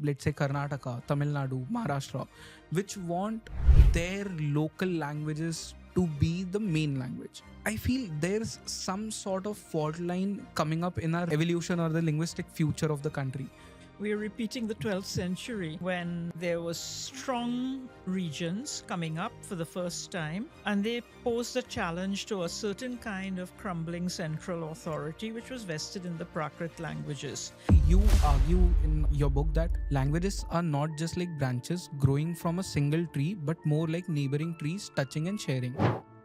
let's say Karnataka, Tamil Nadu, Maharashtra, which want their local languages to be the main language. I feel there's some sort of fault line coming up in our evolution or the linguistic future of the country. We're repeating the 12th century when there was strong regions coming up for the first time, and they posed a challenge to a certain kind of crumbling central authority which was vested in the Prakrit languages. You argue in your book that languages are not just like branches growing from a single tree, but more like neighboring trees touching and sharing.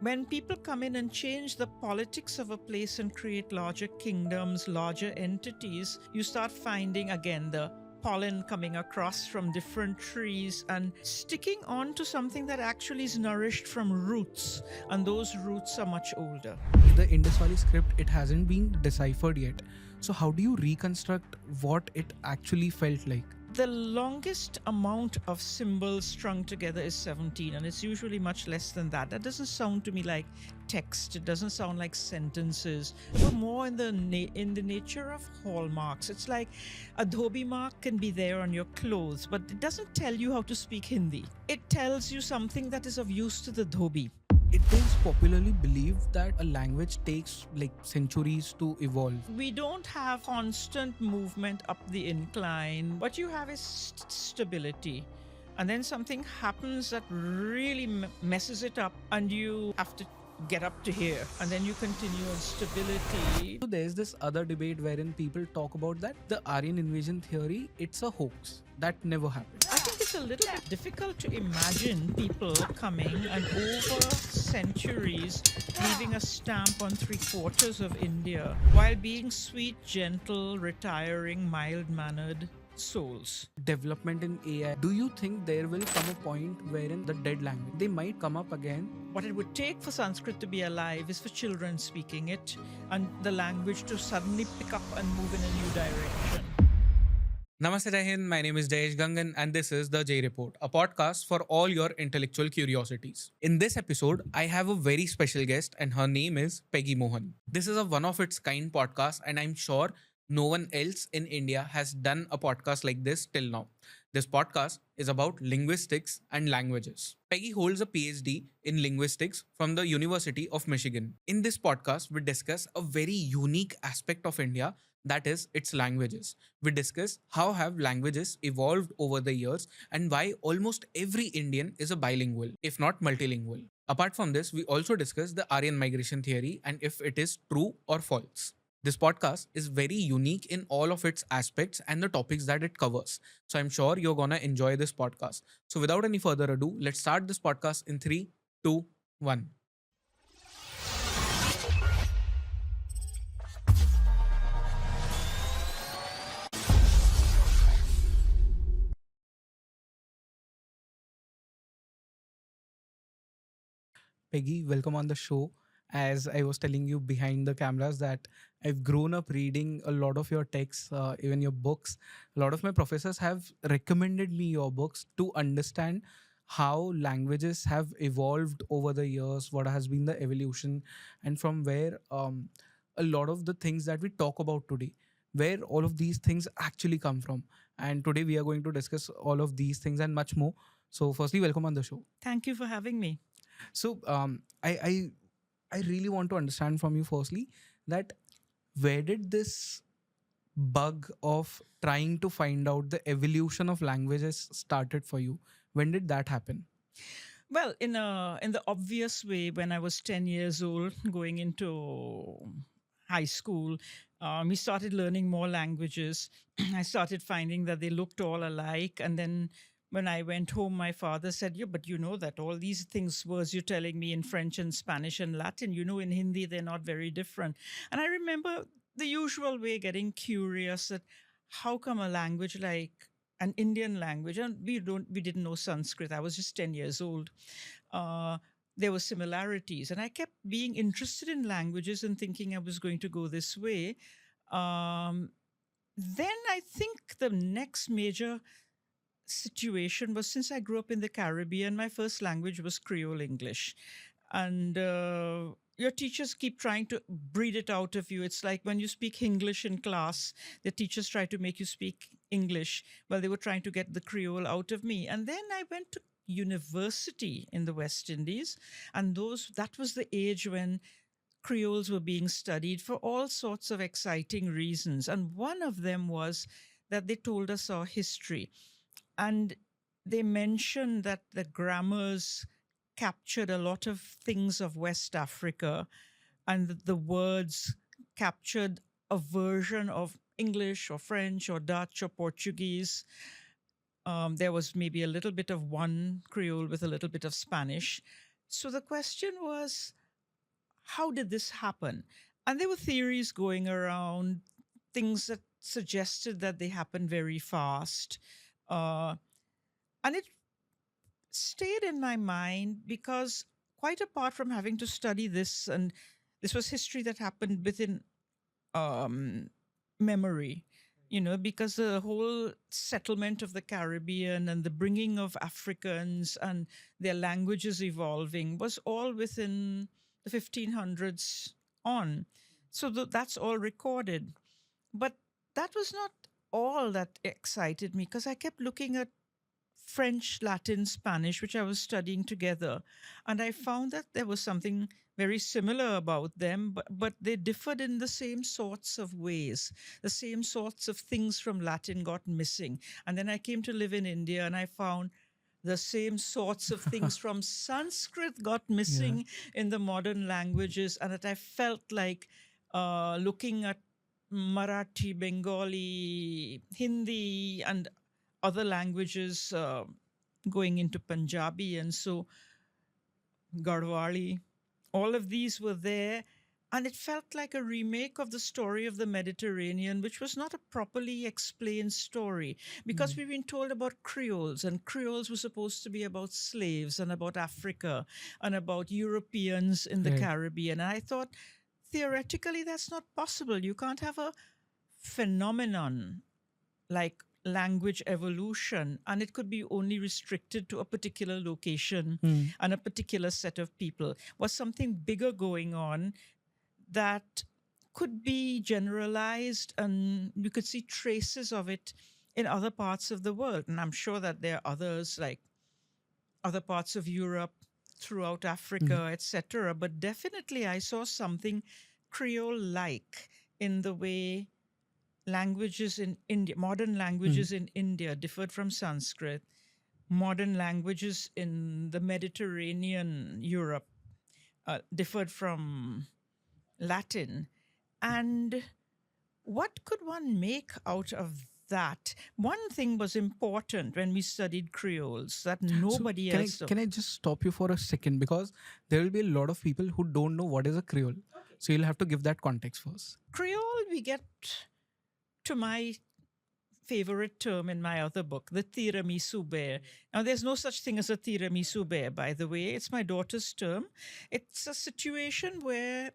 When people come in and change the politics of a place and create larger kingdoms, larger entities, you start finding again the pollen coming across from different trees and sticking on to something that actually is nourished from roots, and those roots are much older. The Indus Valley script, it hasn't been deciphered yet. So how do you reconstruct what it actually felt like? The longest amount of symbols strung together is 17, and it's usually much less than that. That doesn't sound to me like text. It doesn't sound like sentences. We're more in the nature of hallmarks. It's like a dhobi mark can be there on your clothes, but it doesn't tell you how to speak Hindi. It tells you something that is of use to the dhobi. It is popularly believed that a language takes like centuries to evolve. We don't have constant movement up the incline. What you have is stability. And then something happens that really messes it up, and you have to get up to here, and then you continue on stability. So there's this other debate wherein people talk about that the Aryan Invasion Theory, it's a hoax. That never happened. I think it's a little bit difficult to imagine people coming and over centuries leaving a stamp on 3/4 of India while being sweet, gentle, retiring, mild-mannered souls. Development in AI. Do you think there will come a point wherein the dead language, they might come up again? What it would take for Sanskrit to be alive is for children speaking it and the language to suddenly pick up and move in a new direction. Namaste Jahin, my name is Jayesh Gangan and this is The J Report, a podcast for all your intellectual curiosities. In this episode, I have a very special guest and her name is Peggy Mohan. This is a one of its kind podcast and I'm sure no one else in India has done a podcast like this till now. This podcast is about linguistics and languages. Peggy holds a PhD in linguistics from the University of Michigan. In this podcast, we discuss a very unique aspect of India, that is its languages. We discuss how have languages evolved over the years and why almost every Indian is a bilingual, if not multilingual. Apart from this, we also discuss the Aryan migration theory and if it is true or false. This podcast is very unique in all of its aspects and the topics that it covers. So I'm sure you're gonna enjoy this podcast. So without any further ado, let's start this podcast in 3, 2, 1. Peggy, welcome on the show. As I was telling you behind the cameras, that I've grown up reading a lot of your texts, even your books. A lot of my professors have recommended me your books to understand how languages have evolved over the years, what has been the evolution, and from where a lot of the things that we talk about today, where all of these things actually come from. And today we are going to discuss all of these things and much more. So, firstly, welcome on the show. Thank you for having me. So, I really want to understand from you firstly that where did this bug of trying to find out the evolution of languages started for you? When did that happen? Well, in the obvious way, when I was 10 years old, going into high school, we started learning more languages. I started finding that they looked all alike, and then when I went home, my father said, "Yeah, but you know that all these things, words you're telling me in French and Spanish and Latin, you know, in Hindi, they're not very different." And I remember the usual way getting curious that how come a language like an Indian language, and we didn't know Sanskrit. I was just 10 years old. There were similarities, and I kept being interested in languages and thinking I was going to go this way. Then I think the next major situation was, since I grew up in the Caribbean, my first language was Creole English. And your teachers keep trying to breed it out of you. It's like when you speak English in class, the teachers try to make you speak English. Well, they were trying to get the Creole out of me. And then I went to university in the West Indies, and those that was the age when Creoles were being studied for all sorts of exciting reasons. And one of them was that they told us our history. And they mentioned that the grammars captured a lot of things of West Africa, and that the words captured a version of English or French or Dutch or Portuguese. There was maybe a little bit of one Creole with a little bit of Spanish. So the question was, how did this happen? And there were theories going around, things that suggested that they happened very fast. Uh, and it stayed in my mind because, quite apart from having to study this, and this was history that happened within um, memory, because the whole settlement of the Caribbean and the bringing of Africans and their languages evolving was all within the 1500s on. So that's all recorded. But that was not all that excited me, because I kept looking at French, Latin, Spanish, which I was studying together. And I found that there was something very similar about them, but they differed in the same sorts of ways. The same sorts of things from Latin got missing. And then I came to live in India, and I found the same sorts of things from Sanskrit got Yeah. missing in the modern languages. And that I felt like looking at Marathi, Bengali, Hindi, and other languages, going into Punjabi, and so Garhwali, all of these were there. And it felt like a remake of the story of the Mediterranean, which was not a properly explained story, because we've been told about Creoles, and Creoles were supposed to be about slaves and about Africa and about Europeans in the Right. Caribbean. And I thought, theoretically, that's not possible. You can't have a phenomenon like language evolution, and it could be only restricted to a particular location and a particular set of people. Was something bigger going on that could be generalized, and you could see traces of it in other parts of the world. And I'm sure that there are others, like other parts of Europe, throughout Africa, etc. But definitely I saw something Creole like in the way languages in India, modern languages in India differed from Sanskrit. Modern languages in the Mediterranean Europe differed from Latin. And what could one make out of that? One thing was important when we studied Creoles that So nobody can I else. can I just stop you for a second, because there will be a lot of people who don't know what is a Creole. So you'll have to give that context first. Creole, we get to my favorite term in my other book, the tiramisu bear. Now, there's no such thing as a tiramisu bear, by the way. It's my daughter's term. It's a situation where,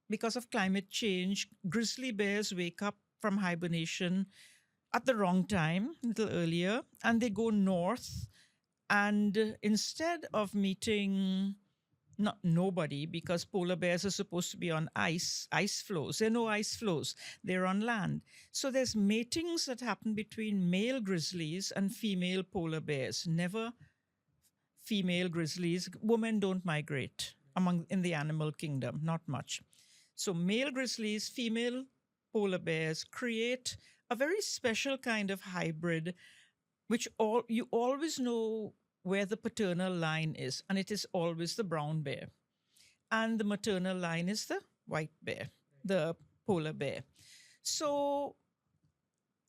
because of climate change, grizzly bears wake up from hibernation at the wrong time, a little earlier, and they go north. And instead of meeting not nobody, because polar bears are supposed to be on ice floes. There are no ice floes, they're on land. So there's matings that happen between male grizzlies and female polar bears, never female grizzlies. Women don't migrate among in the animal kingdom, not much. So male grizzlies, female polar bears create a very special kind of hybrid, which all you always know where the paternal line is, and it is always the brown bear. And the maternal line is the white bear, the polar bear. So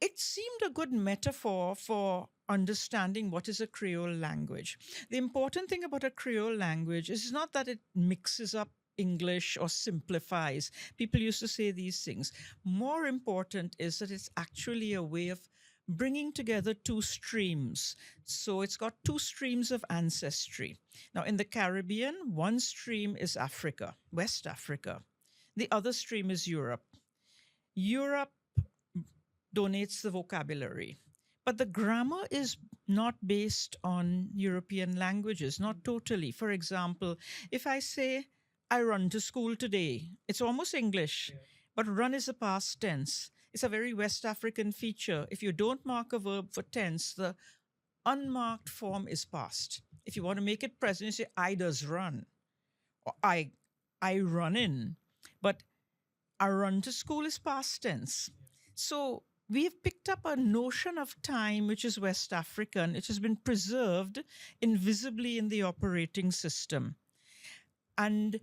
it seemed a good metaphor for understanding what is a Creole language. The important thing about a Creole language is not that it mixes up English or simplifies. People used to say these things. More important is that it's actually a way of bringing together two streams. So it's got two streams of ancestry. Now, in the Caribbean, one stream is Africa, West Africa. The other stream is Europe. Europe donates the vocabulary, but the grammar is not based on European languages, not totally. For example, if I say, I run to school today. It's almost English, but run is a past tense. It's a very West African feature. If you don't mark a verb for tense, the unmarked form is past. If you want to make it present, you say I does run or I run in. But I run to school is past tense. So we have picked up a notion of time which is West African. It has been preserved invisibly in the operating system. And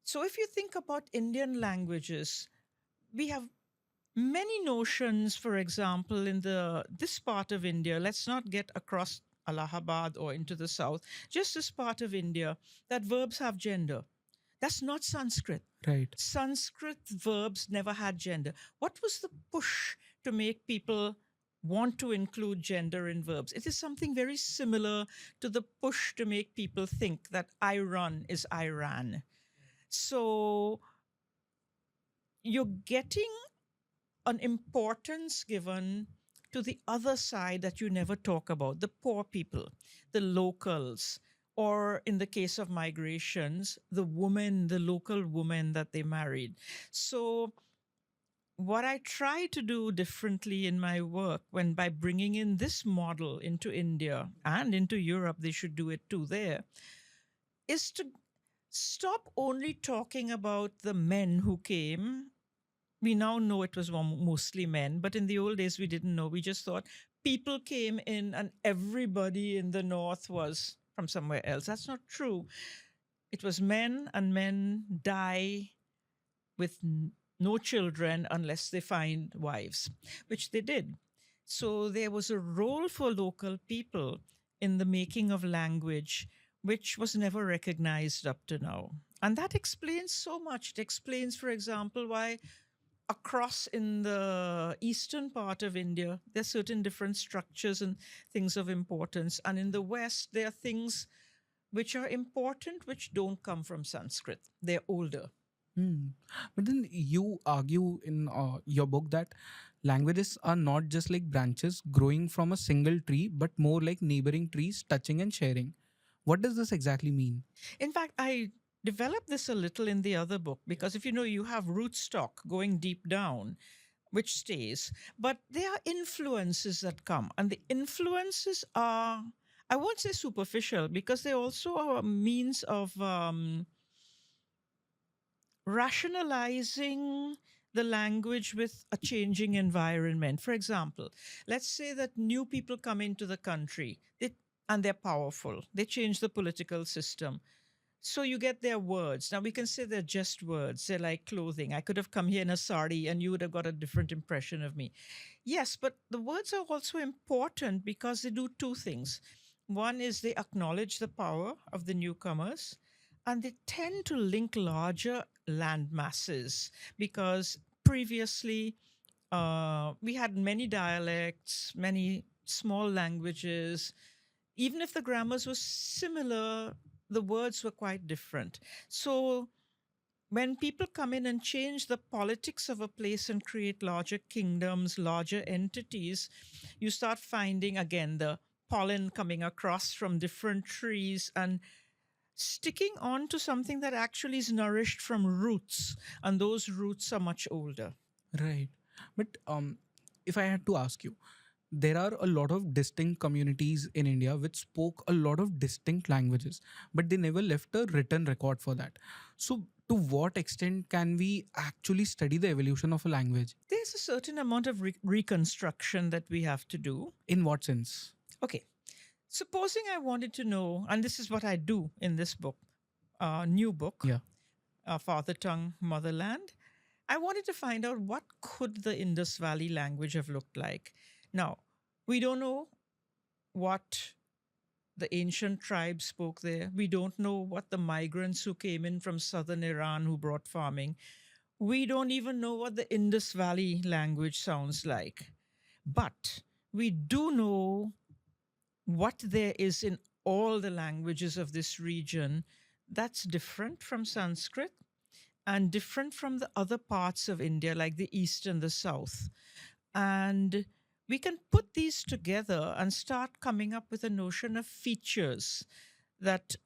so if you think about Indian languages, we have many notions, for example, in this part of India. Let's not get across Allahabad or into the south, just this part of India, that verbs have gender. That's not Sanskrit. Right. Sanskrit verbs never had gender. What was the push to make people want to include gender in verbs? It is something very similar to the push to make people think that I run is I ran. So you're getting an importance given to the other side that you never talk about, the poor people, the locals, or in the case of migrations, the woman, the local woman that they married. So what I try to do differently in my work, when by bringing in this model into India and into Europe, they should do it too there, is to stop only talking about the men who came. We now know it was mostly men, but in the old days we didn't know. We just thought people came in and everybody in the north was from somewhere else. That's not true. It was men, and men die with no children unless they find wives, which they did. So there was a role for local people in the making of language, which was never recognized up to now. And that explains so much. It explains, for example, why across in the eastern part of India, there are certain different structures and things of importance. And in the West, there are things which are important, which don't come from Sanskrit. They're older. Hmm. But then you argue in your book that languages are not just like branches growing from a single tree, but more like neighboring trees touching and sharing. What does this exactly mean? In fact, I developed this a little in the other book because if you know, you have rootstock going deep down, which stays, but there are influences that come, and the influences are, I won't say superficial, because they also are a means of rationalizing the language with a changing environment. For example, let's say that new people come into the country and they're powerful. They change the political system. So you get their words. Now we can say they're just words. They're like clothing. I could have come here in a sari and you would have got a different impression of me. Yes, but the words are also important because they do two things. One is they acknowledge the power of the newcomers, and they tend to link larger land masses because previously we had many dialects, many small languages. Even if the grammars were similar, the words were quite different. So when people come in and change the politics of a place and create larger kingdoms, larger entities, you start finding again the pollen coming across from different trees and sticking on to something that actually is nourished from roots, and those roots are much older. Right. But if I had to ask you, there are a lot of distinct communities in India which spoke a lot of distinct languages, but they never left a written record for that. So, to what extent can we actually study the evolution of a language? There's a certain amount of reconstruction that we have to do. In what sense? Okay, supposing I wanted to know, and this is what I do in this book, new book, Yeah. Father Tongue Motherland. I wanted to find out what could the Indus Valley language have looked like. Now, we don't know what the ancient tribes spoke there. We don't know what the migrants who came in from southern Iran who brought farming. We don't even know what the Indus Valley language sounds like. But we do know what there is in all the languages of this region that's different from Sanskrit and different from the other parts of India, like the East and the South. And we can put these together and start coming up with a notion of features that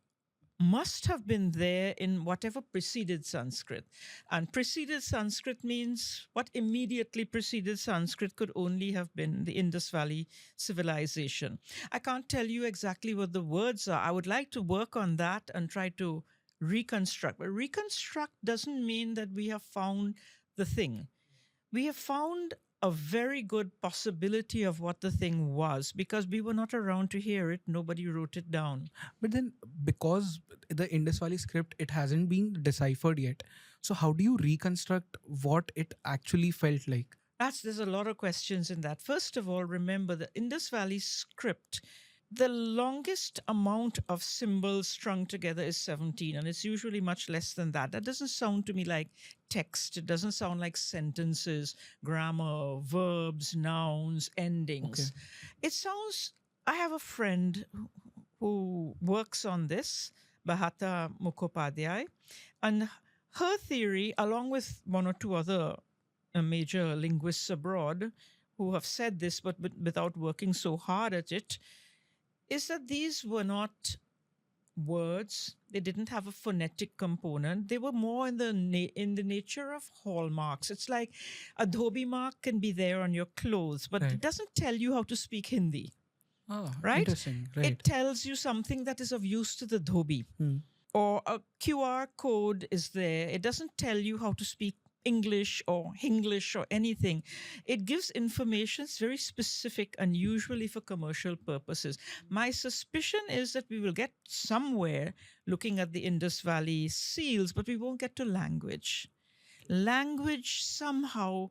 must have been there in whatever preceded Sanskrit. And preceded Sanskrit means what immediately preceded Sanskrit could only have been the Indus Valley civilization. I can't tell you exactly what the words are. I would like to work on that and try to reconstruct. But reconstruct doesn't mean that we have found the thing. We have found a very good possibility of what the thing was because we were not around to hear it. Nobody wrote it down. But then, because the Indus Valley script, it hasn't been deciphered yet. So how do you reconstruct what it actually felt like? There's a lot of questions in that. First of all, remember the Indus Valley script. The longest amount of symbols strung together is 17, and it's usually much less than that. That doesn't sound to me like text. It doesn't sound like sentences, grammar, verbs, nouns, endings. It sounds. I have a friend who works on this, Bahata Mukhopadhyay, and her theory, along with one or two other major linguists abroad who have said this, but without working so hard at it, is that these were not words. They didn't have a phonetic component. They were more in the nature of hallmarks. It's like a dhobi mark can be there on your clothes, but Right. it doesn't tell you how to speak Hindi. Oh, Right? interesting. Right. It tells you something that is of use to the dhobi. Or a QR code is there. It doesn't tell you how to speak English or Hinglish or anything. It gives information very specific and usually for commercial purposes. My suspicion is that we will get somewhere looking at the Indus Valley seals, but we won't get to language. Language somehow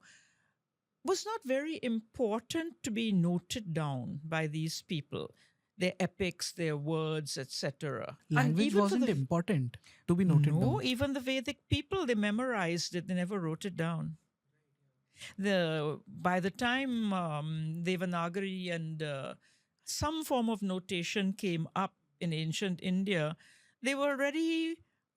was not very important to be noted down by these people. Their epics, their words, etc. Language wasn't important to be noted No, down. even the Vedic people, they memorized it, they never wrote it down. By the time Devanagari and some form of notation came up in ancient India, they were already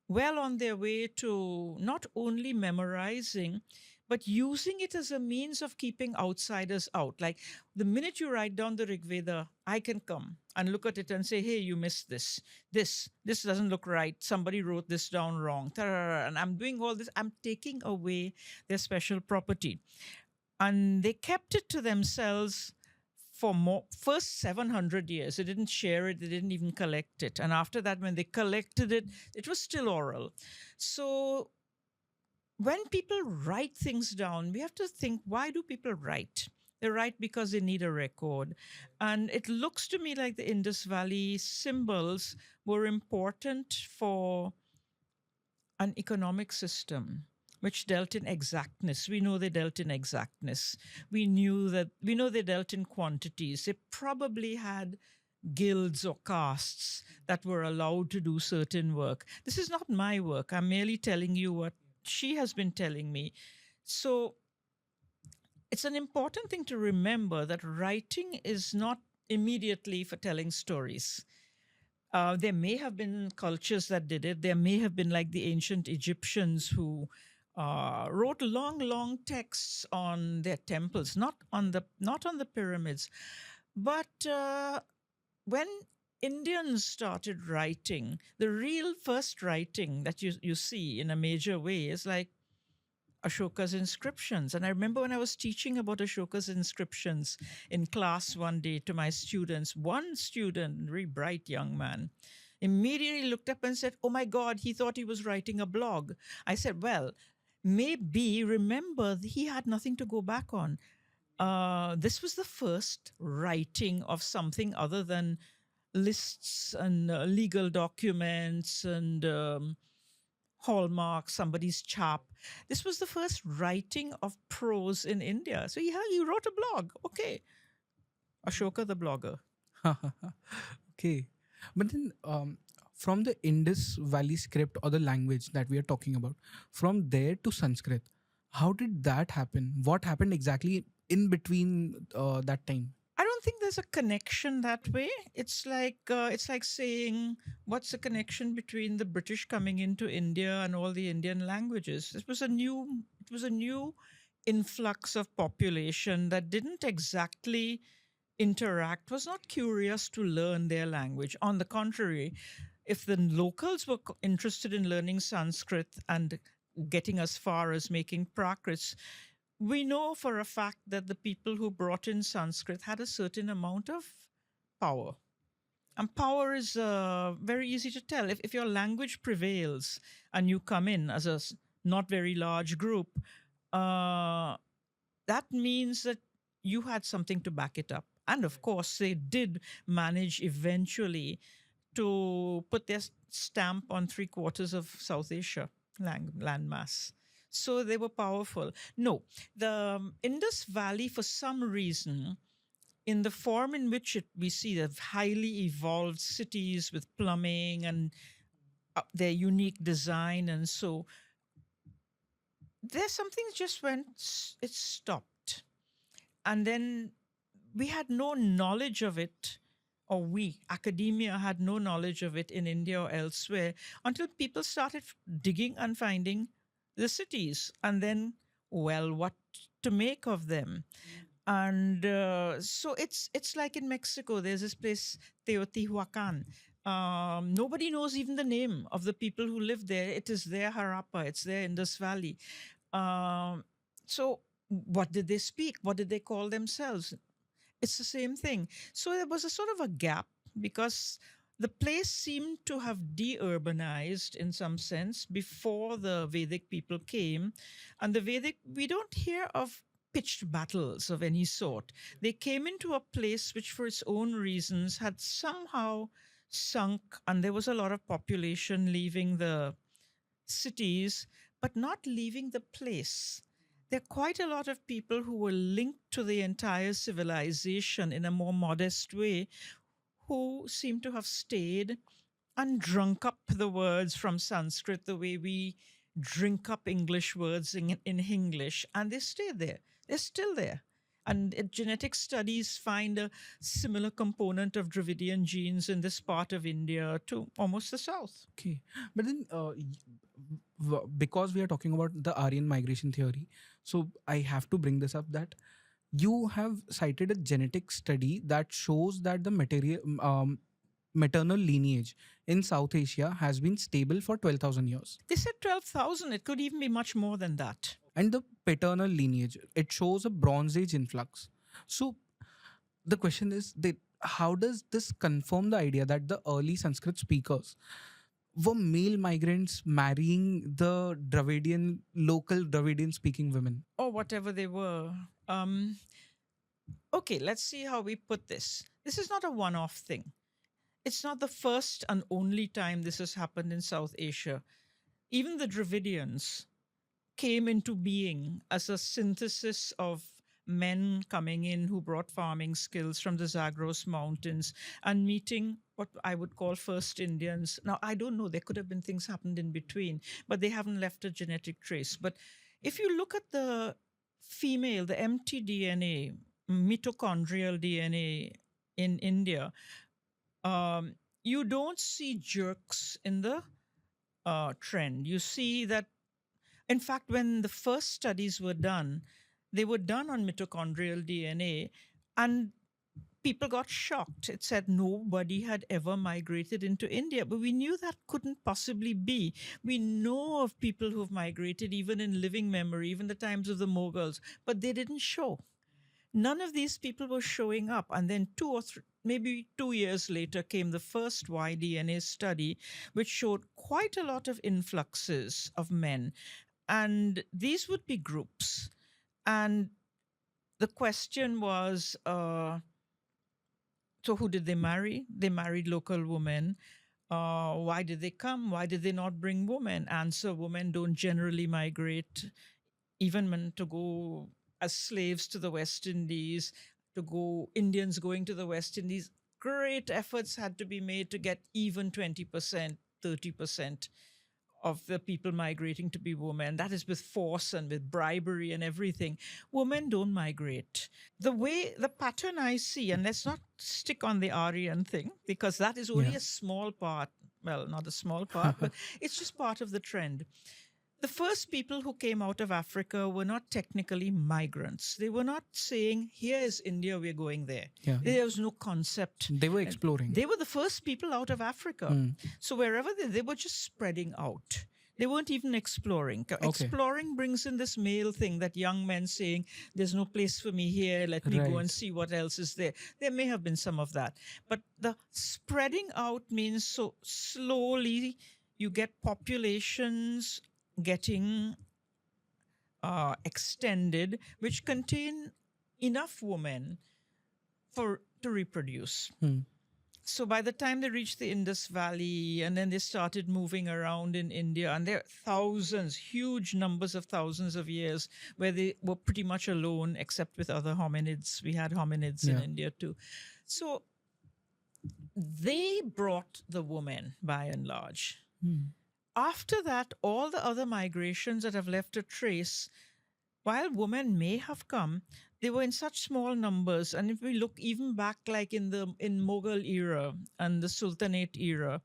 well on their way to not only memorizing, but using it as a means of keeping outsiders out. Like the minute you write down the Rig Veda, I can come and look at it and say, hey, you missed this. This doesn't look right. Somebody wrote this down wrong. And I'm doing all this. I'm taking away their special property. And they kept it to themselves for first 700 years. They didn't share it. They didn't even collect it. And after that, when they collected it, it was still oral. So when people write things down, we have to think, why do people write? They write because they need a record. And it looks to me like the Indus Valley symbols were important for an economic system which dealt in exactness. We know they dealt in exactness. We know they dealt in quantities. They probably had guilds or castes that were allowed to do certain work. This is not my work. I'm merely telling you what she has been telling me. So it's an important thing to remember that writing is not immediately for telling stories. There may have been cultures that did it. There may have been like the ancient Egyptians who wrote long texts on their temples, not on the pyramids. But when Indians started writing, the real first writing that you see in a major way is like Ashoka's inscriptions. And I remember when I was teaching about Ashoka's inscriptions in class one day to my students, one student, very bright young man, immediately looked up and said, "Oh my God, he thought he was writing a blog." I said, well, maybe remember he had nothing to go back on. This was the first writing of something other than lists and legal documents and hallmark, somebody's chap. This was the first writing of prose in India. So he wrote a blog. Okay. Ashoka the blogger. Okay. But then, from the Indus Valley script or the language that we are talking about, from there to Sanskrit, how did that happen? What happened exactly in between that time? I don't think there's a connection that way. It's like saying, what's the connection between the British coming into India and all the Indian languages? It was a new influx of population that didn't exactly interact, was not curious to learn their language. On the contrary, if the locals were interested in learning Sanskrit and getting as far as making Prakrits, we know for a fact that the people who brought in Sanskrit had a certain amount of power. And power is very easy to tell. If your language prevails and you come in as a not very large group, uh, that means that you had something to back it up. And of course, they did manage eventually to put their stamp on three-quarters of South Asia landmass. So they were powerful. No, the Indus Valley, for some reason, in the form in which we see the highly evolved cities with plumbing and their unique design, and so there's something just went, it stopped. And then we had no knowledge of it, or we, academia, had no knowledge of it in India or elsewhere until people started digging and finding the cities. And then, well, what to make of them? And so it's like in Mexico, there's this place, Teotihuacan. Nobody knows even the name of the people who live there. It is their Harappa, it's their Indus Valley. So what did they speak? What did they call themselves? It's the same thing. So there was a sort of a gap because the place seemed to have de-urbanized in some sense before the Vedic people came. And the Vedic, we don't hear of pitched battles of any sort. They came into a place which, for its own reasons, had somehow sunk, and there was a lot of population leaving the cities, but not leaving the place. There are quite a lot of people who were linked to the entire civilization in a more modest way, who seem to have stayed and drunk up the words from Sanskrit the way we drink up English words in English, and they stay there. They're still there. And genetic studies find a similar component of Dravidian genes in this part of India to almost the south. Okay, but then because we are talking about the Aryan migration theory, so I have to bring this up that you have cited a genetic study that shows that the maternal lineage in South Asia has been stable for 12,000 years. They said 12,000. It could even be much more than that. And the paternal lineage, it shows a Bronze Age influx. So the question is that how does this confirm the idea that the early Sanskrit speakers were male migrants marrying the local Dravidian speaking women? Or whatever they were. Okay, let's see how we put this. This is not a one off thing. It's not the first and only time this has happened in South Asia. Even the Dravidians came into being as a synthesis of men coming in who brought farming skills from the Zagros Mountains and meeting what I would call first Indians. Now, I don't know, there could have been things happened in between, but they haven't left a genetic trace. But if you look at the female, the mtDNA, mitochondrial DNA in India, you don't see jerks in the trend. You see that, in fact, when the first studies were done, they were done on mitochondrial DNA, and people got shocked. It said nobody had ever migrated into India, but we knew that couldn't possibly be. We know of people who've migrated even in living memory, even the times of the Mughals, but they didn't show. None of these people were showing up. And then maybe 2 years later came the first Y-DNA study, which showed quite a lot of influxes of men. And these would be groups. And the question was, so who did they marry? They married local women. Why did they come? Why did they not bring women? Answer: women don't generally migrate, even men to go as slaves to the West Indies, Indians going to the West Indies. Great efforts had to be made to get even 20%, 30% of the people migrating to be women. That is with force and with bribery and everything. Women don't migrate. The pattern I see, and let's not stick on the Aryan thing, because that is only a small part. Well, not a small part, but it's just part of the trend. the first people who came out of Africa were not technically migrants. They were not saying, here is India, we're going there. Yeah. There was no concept. They were And exploring. they were the first people out of Africa. Hmm. So wherever they were just spreading out. They weren't even exploring. Okay. Exploring brings in this male thing that young men saying, there's no place for me here, let me go Right. and see what else is there. There may have been some of that. But the spreading out means so slowly you get populations getting extended, which contain enough women to reproduce. Hmm. So by the time they reached the Indus Valley and then they started moving around in India, and there are thousands, huge numbers of thousands of years where they were pretty much alone, except with other hominids. We had hominids in Yeah. India too. So they brought the woman by and large. Hmm. After that, all the other migrations that have left a trace, while women may have come, they were in such small numbers. And if we look even back, like in Mughal era and the Sultanate era,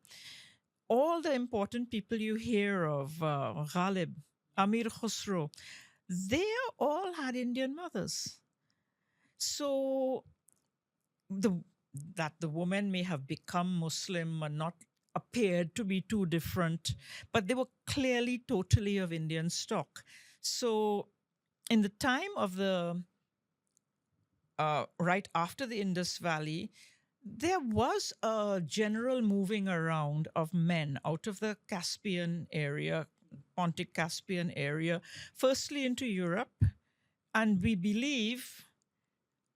all the important people you hear of, Ghalib, Amir Khusro, they all had Indian mothers. So the that the woman may have become Muslim and not appeared to be too different, but they were clearly totally of Indian stock. So in the time of the right after the Indus Valley, there was a general moving around of men out of the Caspian area, Pontic Caspian area, firstly into Europe, and we believe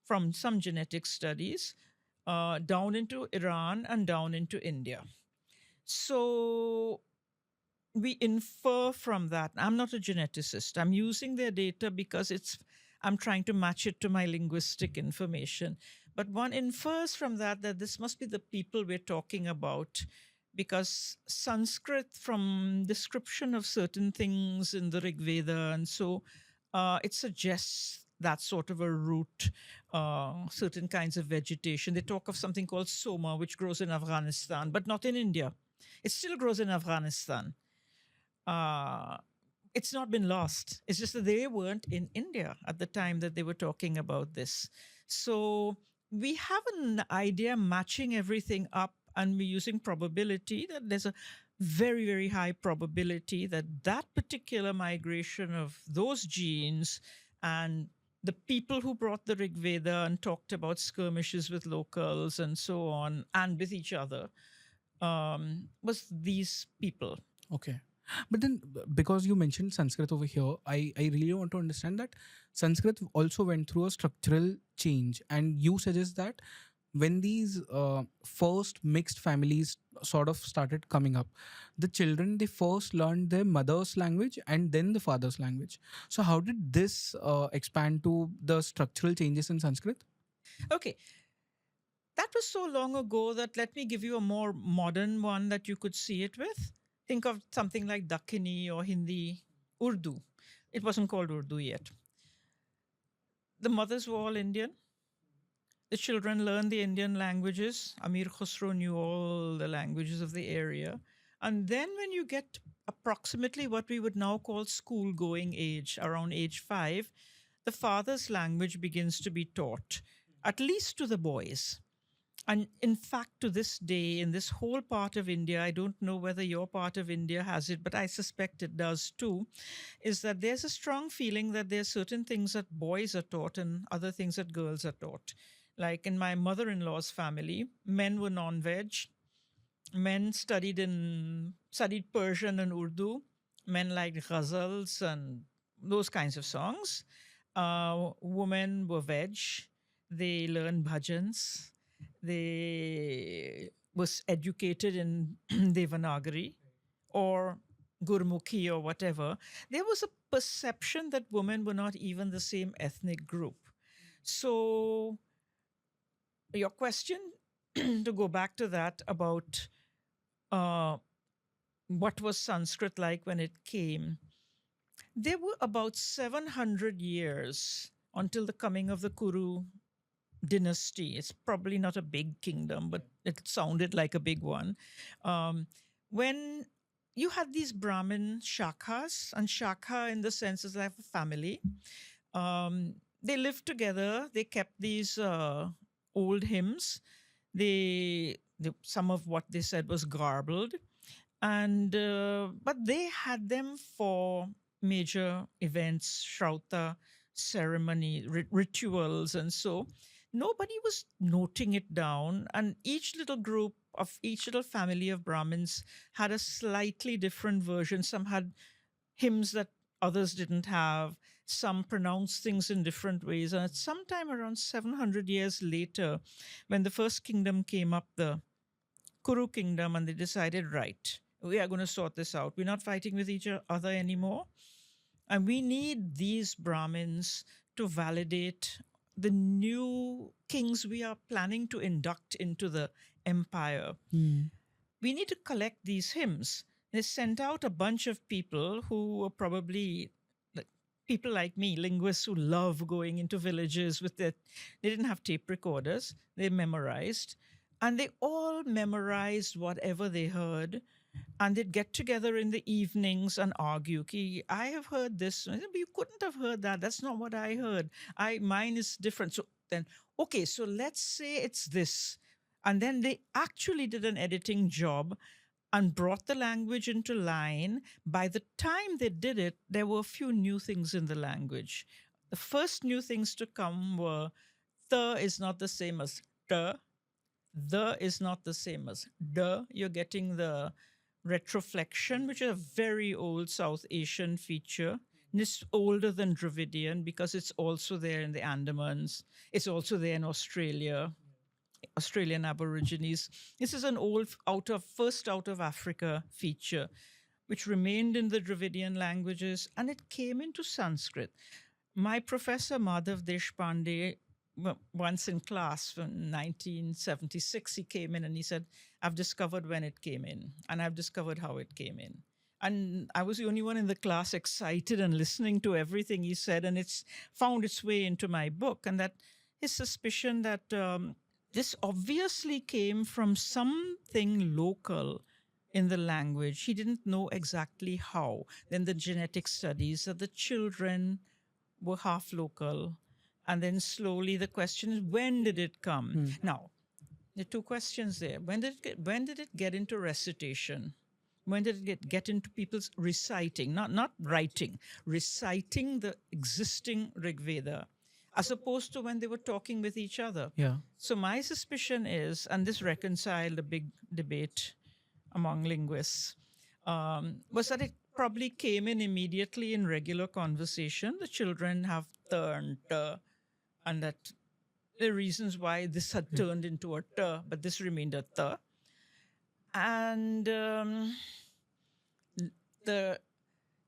from some genetic studies down into Iran and down into India. So we infer from that. I'm not a geneticist. I'm using their data because I'm trying to match it to my linguistic information. But one infers from that this must be the people we're talking about, because Sanskrit, from description of certain things in the Rig Veda, and so it suggests that sort of a root, certain kinds of vegetation. They talk of something called soma, which grows in Afghanistan, but not in India. It still grows in Afghanistan. It's not been lost. It's just that they weren't in India at the time that they were talking about this. So we have an idea matching everything up, and we're using probability that there's a very, very high probability that that particular migration of those genes and the people who brought the Rig Veda and talked about skirmishes with locals and so on and with each other was these people. Okay. But then, because you mentioned Sanskrit over here, I really want to understand that Sanskrit also went through a structural change. And you suggest that when these first mixed families sort of started coming up, the children, they first learned their mother's language and then the father's language. So, how did this expand to the structural changes in Sanskrit? Okay. That was so long ago that let me give you a more modern one that you could see it with. Think of something like Dakhini or Hindi, Urdu. It wasn't called Urdu yet. The mothers were all Indian. The children learned the Indian languages. Amir Khusro knew all the languages of the area. And then when you get approximately what we would now call school going age, around age 5, the father's language begins to be taught, at least to the boys. And in fact, to this day, in this whole part of India, I don't know whether your part of India has it, but I suspect it does too, is that there's a strong feeling that there's certain things that boys are taught and other things that girls are taught. Like in my mother-in-law's family, men were non-veg. Men studied Persian and Urdu. Men liked ghazals and those kinds of songs. Women were veg. They learned bhajans. They was educated in Devanagari or Gurmukhi or whatever. There was a perception that women were not even the same ethnic group. So your question, to go back to that about what was Sanskrit like when it came, there were about 700 years until the coming of the Kuru dynasty. It's probably not a big kingdom, but it sounded like a big one. When you had these Brahmin shakhas, and shakha in the sense is like a family. They lived together. They kept these old hymns. Some of what they said was garbled, and but they had them for major events, Shrauta ceremony, rituals, and so nobody was noting it down. And each little group of each little family of Brahmins had a slightly different version. Some had hymns that others didn't have. Some pronounced things in different ways. And at sometime around 700 years later, when the first kingdom came up, the Kuru kingdom, and they decided, right, we are going to sort this out. We're not fighting with each other anymore. And we need these Brahmins to validate the new kings we are planning to induct into the empire. We need to collect these hymns. They sent out a bunch of people who were probably like people like me, linguists who love going into villages with their, they didn't have tape recorders, they memorized. And they all memorized whatever they heard. And they'd get together in the evenings and argue. Ki, I have heard this. I said, but you couldn't have heard that. That's not what I heard. Mine is different. So then, okay, so let's say it's this. And then they actually did an editing job and brought the language into line. By the time they did it, there were a few new things in the language. The first new things to come were the is not the same as the is not the same as the. You're getting the retroflexion, which is a very old South Asian feature. And it's older than Dravidian because it's also there in the Andamans. It's also there in Australia, Australian Aborigines. This is an old first out of Africa feature, which remained in the Dravidian languages, and it came into Sanskrit. My professor Madhav Deshpande, once in class from 1976, he came in and he said, I've discovered when it came in, and I've discovered how it came in. And I was the only one in the class excited and listening to everything he said, and it's found its way into my book. And that his suspicion that this obviously came from something local in the language. He didn't know exactly how. Then the genetic studies that the children were half local. And then slowly the question is, when did it come? Now, there are two questions there. When did it get into recitation? When did it get into people's reciting, not writing, reciting the existing Rig Veda, as opposed to when they were talking with each other? Yeah. So my suspicion is, and this reconciled a big debate among linguists, was that it probably came in immediately in regular conversation. The children have turned, and that the reasons why this had turned into a t, but this remained a t. And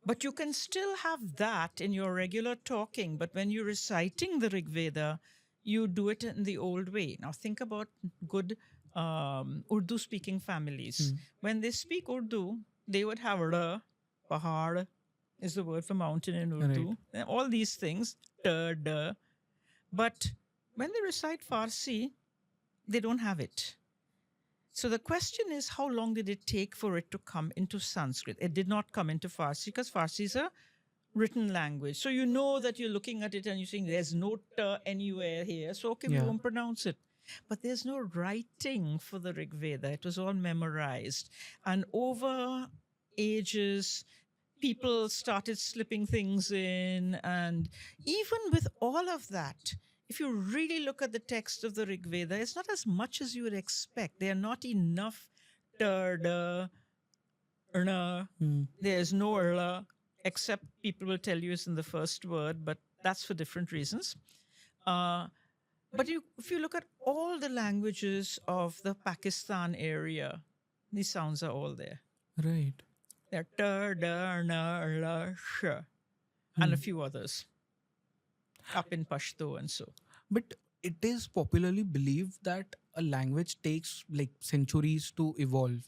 but you can still have that in your regular talking. But when you're reciting the Rig Veda, you do it in the old way. Now think about good Urdu speaking families. When they speak Urdu, they would have ra, pahad is the word for mountain in Urdu. Right. All these things, ta, da. But when they recite Farsi, they don't have it. So the question is, how long did it take for it to come into Sanskrit? It did not come into Farsi because Farsi is a written language. So you know that you're looking at it and you're saying there's no ta anywhere here. So okay, we won't pronounce it. But there's no writing for the Rig Veda. It was all memorized. And over ages, people started slipping things in. And even with all of that, if you really look at the text of the Rig Veda, it's not as much as you would expect. There are not enough ta, da, erna. There's no erla, except people will tell you it's in the first word, but that's for different reasons. But if you look at all the languages of the Pakistan area, these sounds are all there. Right. They're ta, da, erna, erla, sh, and a few others up in Pashto and so. But it is popularly believed that a language takes like centuries to evolve.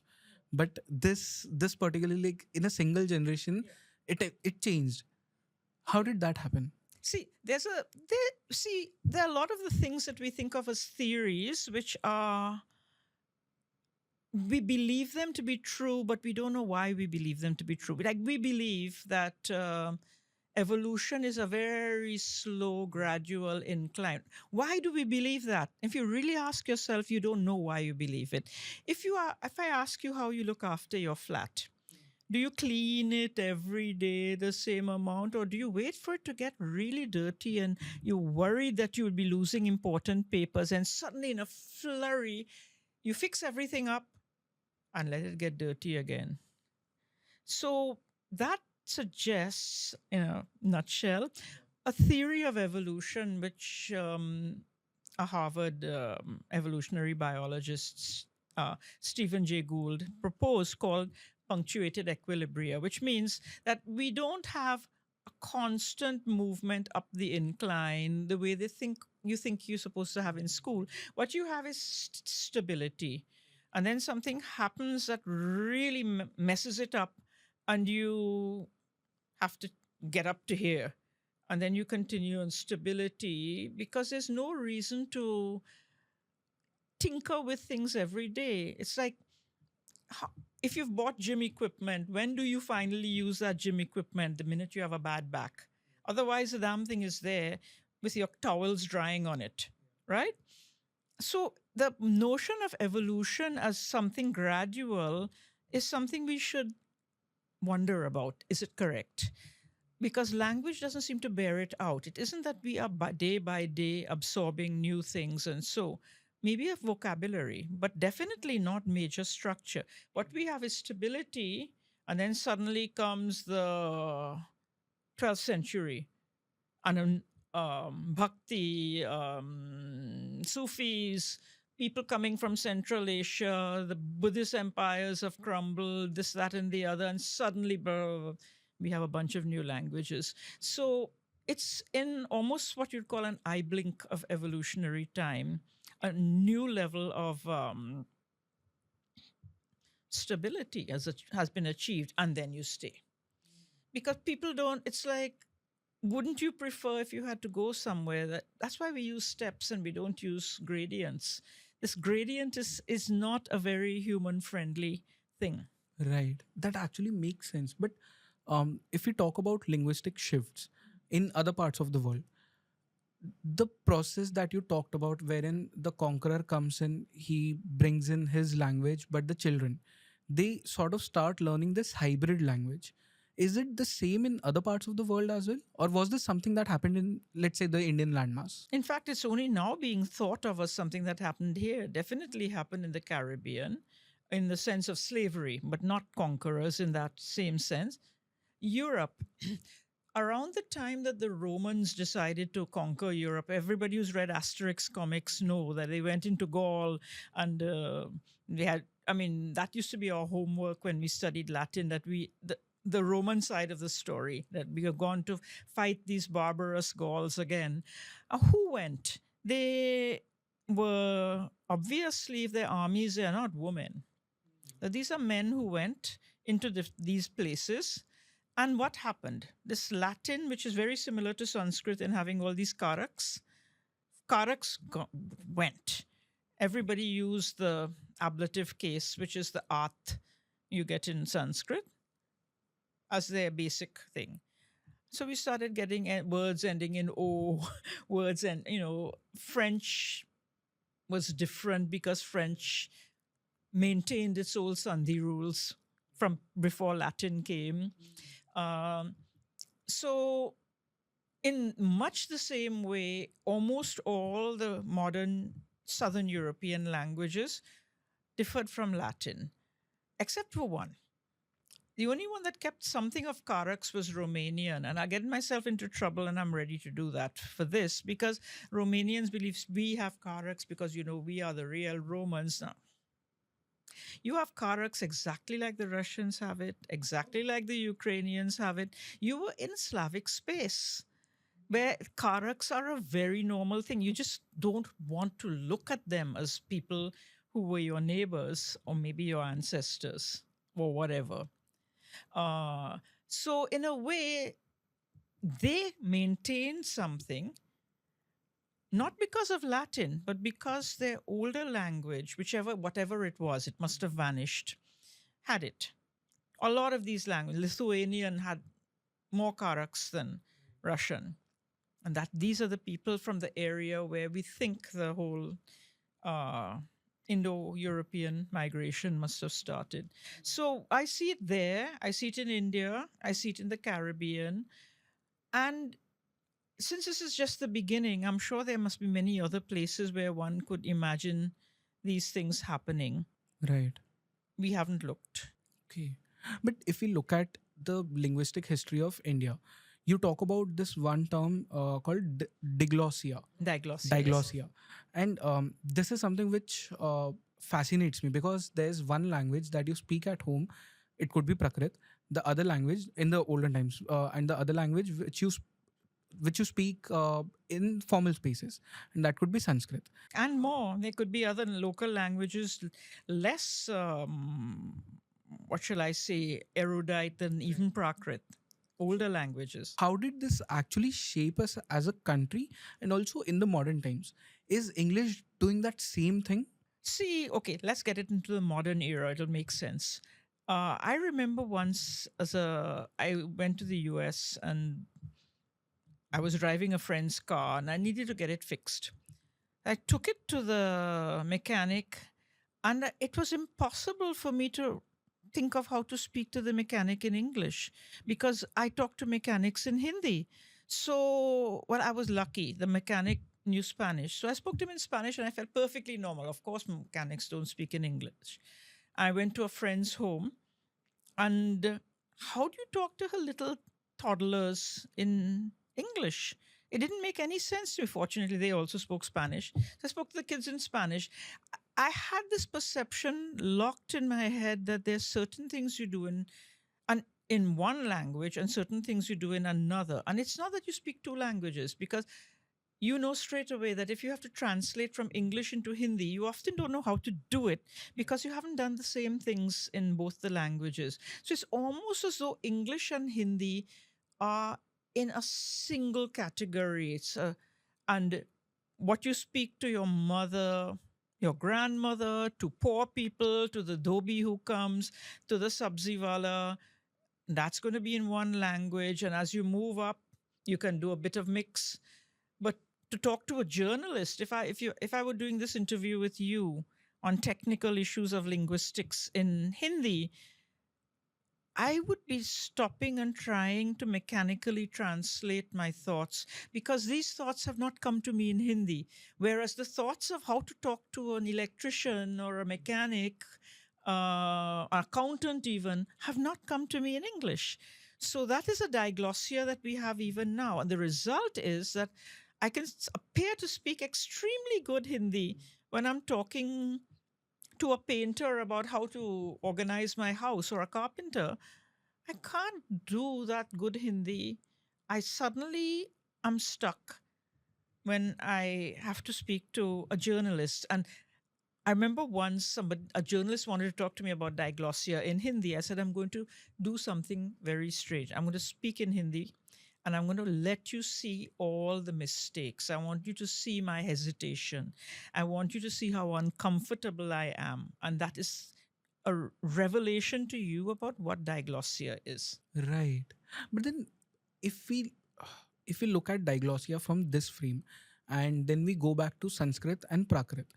But this particularly, like in a single generation, it changed. How did that happen? See, there are a lot of the things that we think of as theories, which are we believe them to be true, but we don't know why we believe them to be true. Like we believe that evolution is a very slow, gradual incline. Why do we believe that? If you really ask yourself, you don't know why you believe it. If I ask you how you look after your flat, do you clean it every day the same amount, or do you wait for it to get really dirty and you worry that you'll be losing important papers, and suddenly in a flurry you fix everything up and let it get dirty again? So that suggests, in a nutshell, a theory of evolution which a Harvard evolutionary biologist, Stephen Jay Gould, proposed, called punctuated equilibria, which means that we don't have a constant movement up the incline the way you think you're supposed to have in school. What you have is stability, and then something happens that really messes it up, and you have to get up to here, and then you continue on stability because there's no reason to tinker with things every day. It's like, if you've bought gym equipment, when do you finally use that gym equipment? The minute you have a bad back. Otherwise, the damn thing is there with your towels drying on it, right? So the notion of evolution as something gradual is something we should wonder about. Is it correct? Because language doesn't seem to bear it out. It isn't that we are day by day absorbing new things, and so maybe a vocabulary, but definitely not major structure. What we have is stability, and then suddenly comes the 12th century and bhakti, Sufis, people coming from Central Asia, the Buddhist empires have crumbled, this, that, and the other, and suddenly we have a bunch of new languages. So it's in almost what you'd call an eye blink of evolutionary time, a new level of stability has been achieved, and then you stay. Because people don't, it's like, wouldn't you prefer, if you had to go somewhere, that's why we use steps and we don't use gradients. This gradient is not a very human friendly thing. Right. That actually makes sense. But if we talk about linguistic shifts in other parts of the world, the process that you talked about, wherein the conqueror comes in, he brings in his language, but the children, they sort of start learning this hybrid language. Is it the same in other parts of the world as well? Or was this something that happened in, let's say, the Indian landmass? In fact, it's only now being thought of as something that happened here. Definitely happened in the Caribbean in the sense of slavery, but not conquerors in that same sense. Europe, around the time that the Romans decided to conquer Europe, everybody who's read Asterix comics know that they went into Gaul, and they had, I mean, that used to be our homework when we studied Latin, that the Roman side of the story, that we have gone to fight these barbarous Gauls again. Who went? They were, obviously, if they're armies, they're not women. These are men who went into these places. And what happened? This Latin, which is very similar to Sanskrit in having all these karaks, went. Everybody used the ablative case, which is the at you get in Sanskrit, as their basic thing. So we started getting words ending in O, words, and, French was different because French maintained its old Sandhi rules from before Latin came. So in much the same way, almost all the modern Southern European languages differed from Latin, except for one. The only one that kept something of Karaks was Romanian. And I get myself into trouble, and I'm ready to do that for this, because Romanians believe we have Karaks because, we are the real Romans. Now, you have Karaks exactly like the Russians have it, exactly like the Ukrainians have it. You were in Slavic space where Karaks are a very normal thing. You just don't want to look at them as people who were your neighbors or maybe your ancestors or whatever. So in a way, they maintain something not because of Latin, but because their older language, whatever it was, it must have vanished, had it. A lot of these languages, Lithuanian had more Karaks than Russian. And that these are the people from the area where we think the whole uh, Indo-European migration must have started. So I see it there. I see it in India. I see it in the Caribbean. And since this is just the beginning, I'm sure there must be many other places where one could imagine these things happening. Right. We haven't looked. Okay. But if we look at the linguistic history of India, you talk about this one term called diglossia. Diglossia. Diglossia. And this is something which fascinates me because there's one language that you speak at home. It could be Prakrit. The other language in the olden times, and the other language which you speak in formal spaces, and that could be Sanskrit. And more. There could be other local languages less, what shall I say, erudite than even Prakrit, older languages. How did this actually shape us as a country, and also in the modern times? Is English doing that same thing? See, okay, let's get it into the modern era. It'll make sense. I remember once I went to the US and I was driving a friend's car and I needed to get it fixed. I took it to the mechanic and it was impossible for me to think of how to speak to the mechanic in English because I talk to mechanics in Hindi. So, well, I was lucky. The mechanic knew Spanish. So I spoke to him in Spanish and I felt perfectly normal. Of course, mechanics don't speak in English. I went to a friend's home and how do you talk to her little toddlers in English? It didn't make any sense to me. Fortunately, they also spoke Spanish. So I spoke to the kids in Spanish. I had this perception locked in my head that there's certain things you do in one language and certain things you do in another. And it's not that you speak two languages because you know straight away that if you have to translate from English into Hindi, you often don't know how to do it because you haven't done the same things in both the languages. So it's almost as though English and Hindi are in a single category. And what you speak to your mother, your grandmother, to poor people, to the dhobi who comes, to the sabziwala, that's going to be in one language. And as you move up, you can do a bit of mix. But to talk to a journalist, if I were doing this interview with you on technical issues of linguistics in Hindi, I would be stopping and trying to mechanically translate my thoughts because these thoughts have not come to me in Hindi. Whereas the thoughts of how to talk to an electrician or a mechanic, accountant even, have not come to me in English. So that is a diglossia that we have even now. And the result is that I can appear to speak extremely good Hindi when I'm talking to a painter about how to organize my house or a carpenter. I can't do that good Hindi. I suddenly am stuck when I have to speak to a journalist. And I remember once a journalist wanted to talk to me about diglossia in Hindi. I said, I'm going to do something very strange. I'm going to speak in Hindi and I'm going to let you see all the mistakes. I want you to see my hesitation. I want you to see how uncomfortable I am. And that is a revelation to you about what diglossia is. Right. But then if we if we look at diglossia from this frame and then we go back to Sanskrit and Prakrit.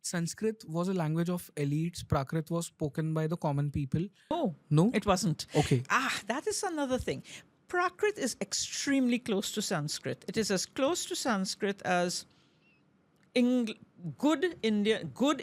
Sanskrit was a language of elites. Prakrit was spoken by the common people. Oh, No? it wasn't. Okay. That is another thing. Prakrit is extremely close to Sanskrit. It is as close to Sanskrit as good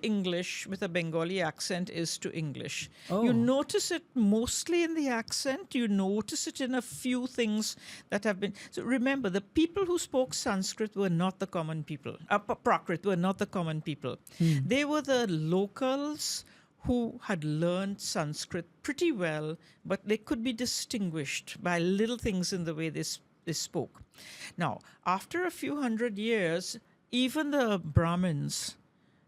English with a Bengali accent is to English. Oh. You notice it mostly in the accent. You notice it in a few things that have been. So remember, the people who spoke Sanskrit were not the common people. Prakrit were not the common people. They were the locals who had learned Sanskrit pretty well, but they could be distinguished by little things in the way they spoke. Now, after a few hundred years, even the Brahmins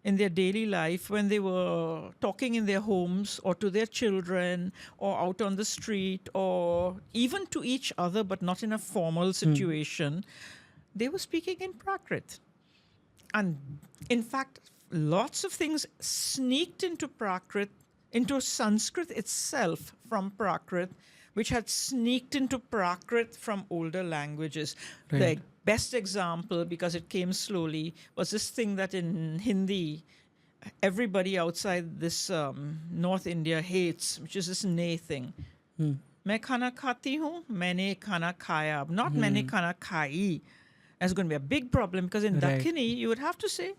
in their daily life, when they were talking in their homes or to their children or out on the street or even to each other, but not in a formal situation, they were speaking in Prakrit. And in fact, lots of things sneaked into Prakrit, into Sanskrit itself from Prakrit, which had sneaked into Prakrit from older languages. Right. The best example, because it came slowly, was this thing that in Hindi, everybody outside this North India hates, which is this nay thing. Hmm. मैं खाना खाती हूँ, मैंने खाना खाया, not मैंने खाना खाई. That's going to be a big problem because in Right. Dakhini, you would have to say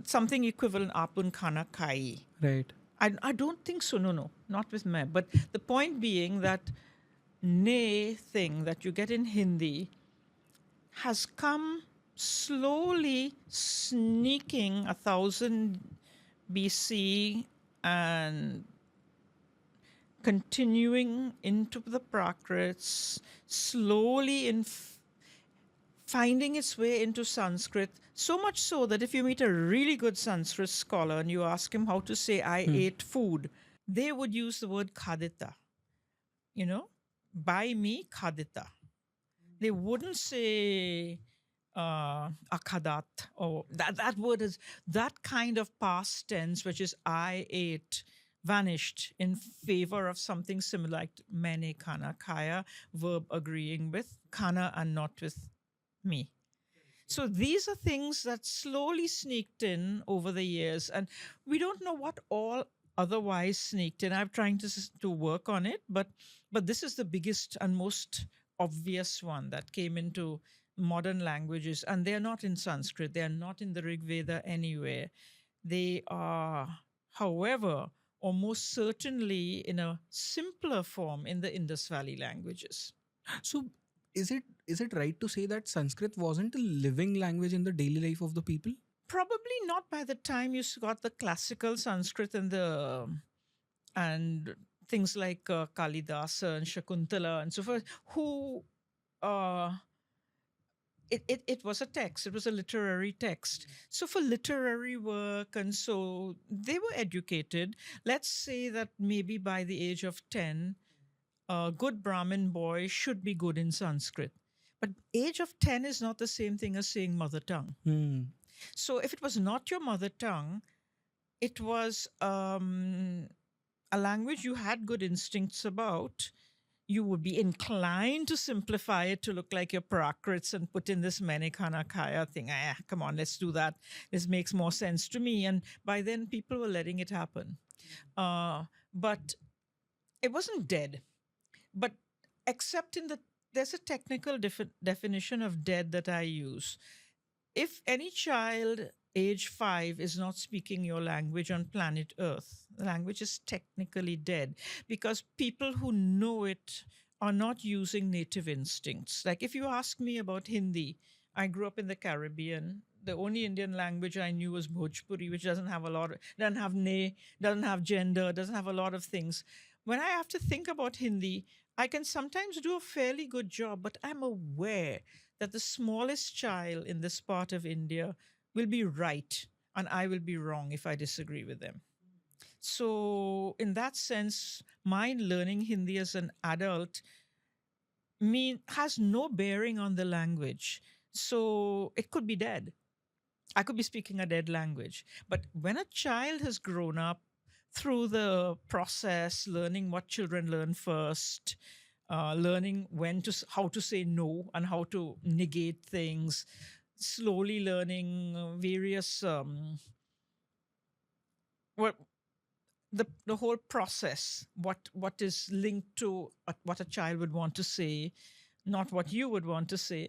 something equivalent, apun khana khai. Right. I don't think so. No, not with me. But the point being that ne thing that you get in Hindi has come slowly sneaking 1000 BC and continuing into the Prakrits, slowly finding its way into Sanskrit, so much so that if you meet a really good Sanskrit scholar and you ask him how to say, I ate food, they would use the word khadita, by me khadita. They wouldn't say akadat, or that word is that kind of past tense, which is I ate, vanished in favor of something similar like mene kana kaya, verb agreeing with kana and not with me. So these are things that slowly sneaked in over the years, and we don't know what all otherwise sneaked in. I'm trying to work on it, but this is the biggest and most obvious one that came into modern languages, and they're not in Sanskrit. They are not in the Rig Veda anywhere. They are, however, almost certainly in a simpler form in the Indus Valley languages. So is it right to say that Sanskrit wasn't a living language in the daily life of the people? Probably not by the time you got the classical Sanskrit and things like Kalidasa and Shakuntala and so forth, who uh, it was a text. It was a literary text. So for literary work, and so they were educated. Let's say that maybe by the age of 10, a good Brahmin boy should be good in Sanskrit. But age of 10 is not the same thing as saying mother tongue. So if it was not your mother tongue, it was a language you had good instincts about. You would be inclined to simplify it to look like your Prakrits and put in this Menikana Kaya thing. Come on, let's do that. This makes more sense to me. And by then, people were letting it happen. But it wasn't dead. But except there's a technical definition of dead that I use. If any child age 5 is not speaking your language on planet Earth, the language is technically dead because people who know it are not using native instincts. Like if you ask me about Hindi, I grew up in the Caribbean. The only Indian language I knew was Bhojpuri, which doesn't have doesn't have ne, doesn't have gender, doesn't have a lot of things. When I have to think about Hindi, I can sometimes do a fairly good job, but I'm aware that the smallest child in this part of India will be right and I will be wrong if I disagree with them. So, in that sense, my learning Hindi as an adult has no bearing on the language. So, it could be dead. I could be speaking a dead language. But when a child has grown up through the process, learning what children learn first, learning how to say no and how to negate things, slowly learning various what the whole process, what is linked to what a child would want to say, not what you would want to say,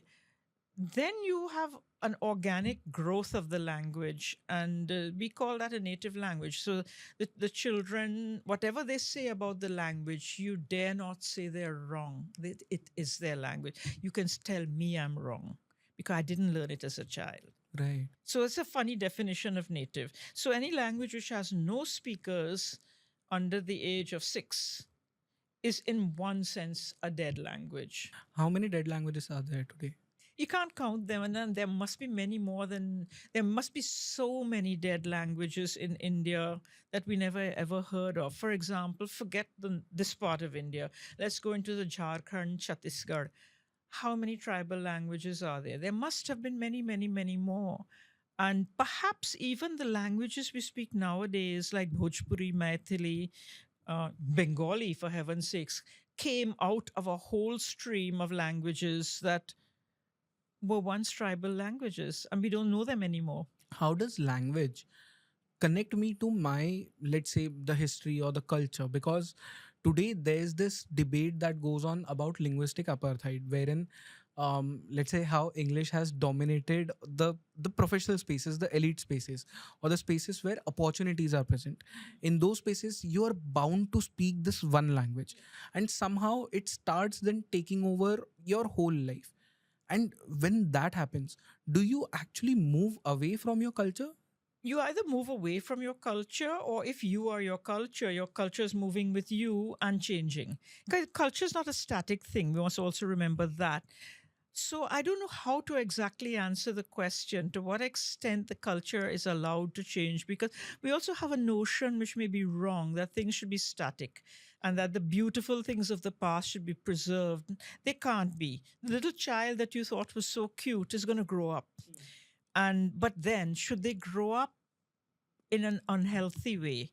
then you have an organic growth of the language, and we call that a native language. So the children, whatever they say about the language, you dare not say they're wrong. It is their language. You can tell me I'm wrong because I didn't learn it as a child. Right. So it's a funny definition of native. So any language which has no speakers under the age of 6 is in one sense a dead language. How many dead languages are there today? You can't count them, and then there must be many more than there must be so many dead languages in India that we never ever heard of. For example, forget this part of India. Let's go into the Jharkhand, Chhattisgarh. how many tribal languages are there? There must have been many, many, many more. And perhaps even the languages we speak nowadays, like Bhojpuri, Maithili, Bengali, for heaven's sakes, came out of a whole stream of languages that were once tribal languages, and we don't know them anymore. How does language connect me to my, let's say, the history or the culture? Because today there's this debate that goes on about linguistic apartheid, wherein let's say how English has dominated the professional spaces, the elite spaces, or the spaces where opportunities are present. In those spaces you are bound to speak this one language, and somehow it starts then taking over your whole life. And when that happens, do you actually move away from your culture? You either move away from your culture, or if you are your culture is moving with you and changing. Because culture is not a static thing. We must also remember that. So I don't know how to exactly answer the question to what extent the culture is allowed to change, because we also have a notion, which may be wrong, that things should be static and that the beautiful things of the past should be preserved. They can't be. The little child that you thought was so cute is going to grow up. And but then should they grow up in an unhealthy way?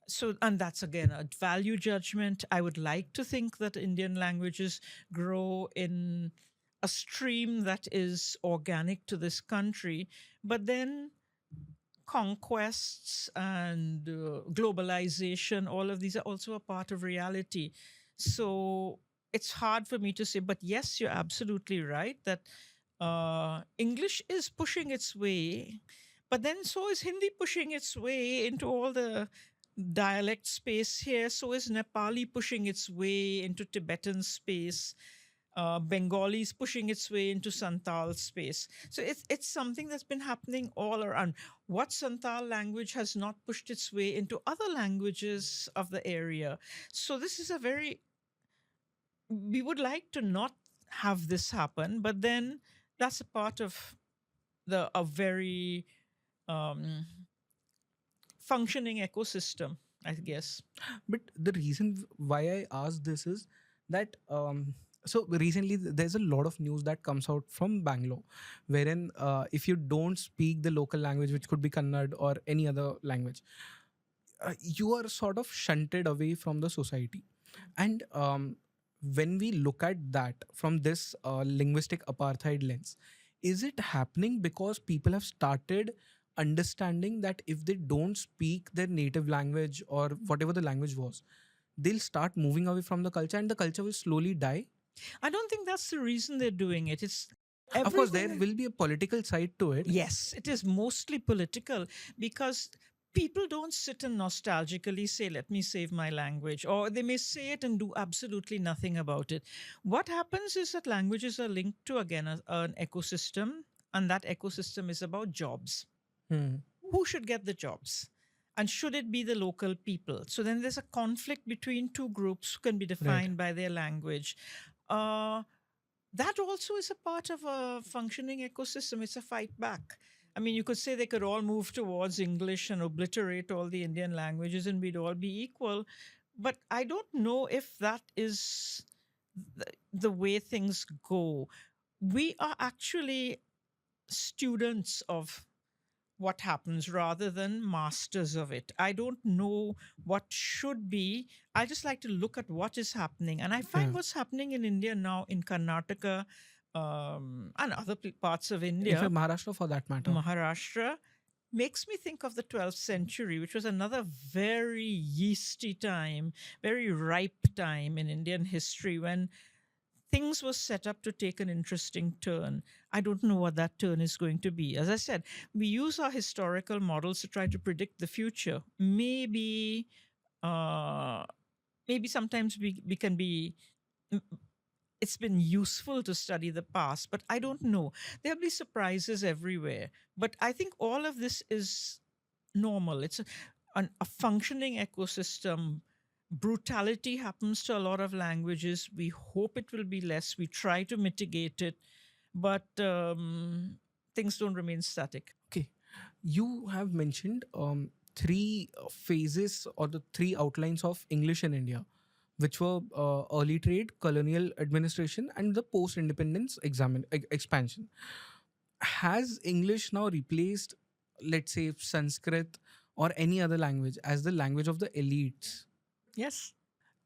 So, and that's again a value judgment. I would like to think that Indian languages grow in a stream that is organic to this country, but then conquests and globalization, all of these are also a part of reality. So it's hard for me to say, but yes, you're absolutely right that English is pushing its way, but then so is Hindi pushing its way into all the dialect space here. So is Nepali pushing its way into Tibetan space. Bengali is pushing its way into Santal space. So it's something that's been happening all around. What Santal language has not pushed its way into other languages of the area? So this is a very, we would like to not have this happen, but then that's a part of the a very um, functioning ecosystem, I guess. But the reason why I asked this is that so recently there's a lot of news that comes out from Bangalore, wherein if you don't speak the local language, which could be Kannada or any other language, you are sort of shunted away from the society. And when we look at that from this linguistic apartheid lens, is it happening because people have started understanding that if they don't speak their native language or whatever the language was, they'll start moving away from the culture and the culture will slowly die? I don't think that's the reason they're doing it. It's Of course, there everything. will be a political side to it. Yes, it is mostly political because people don't sit and nostalgically say, let me save my language, or they may say it and do absolutely nothing about it. What happens is that languages are linked to, again, an ecosystem, and that ecosystem is about jobs. Hmm. Who should get the jobs? And should it be the local people? So then there's a conflict between two groups who can be Right. defined by their language. Uh, that also is a part of a functioning ecosystem. It's a fight back. I mean, you could say they could all move towards English and obliterate all the Indian languages and we'd all be equal. But I don't know if that is the way things go. We are actually students of what happens rather than masters of it. I don't know what should be. I just like to look at what is happening. And I Yeah. find what's happening in India now, in Karnataka and other parts of In India, fact, Maharashtra for that matter. Maharashtra, makes me think of the 12th century, which was another very yeasty time, very ripe time in Indian history when things were set up to take an interesting turn. I don't know what that turn is going to be. As I said, we use our historical models to try to predict the future. Uh, maybe sometimes we can be. It's been useful to study the past, but I don't know. There'll be surprises everywhere. But I think all of this is normal. It's a functioning ecosystem. Brutality happens to a lot of languages. We hope it will be less. We try to mitigate it, but things don't remain static. Okay. You have mentioned three phases or the three outlines of English in India. which were early trade, colonial administration, and the post-independence expansion. Has English now replaced, let's say, Sanskrit or any other language as the language of the elites? Yes.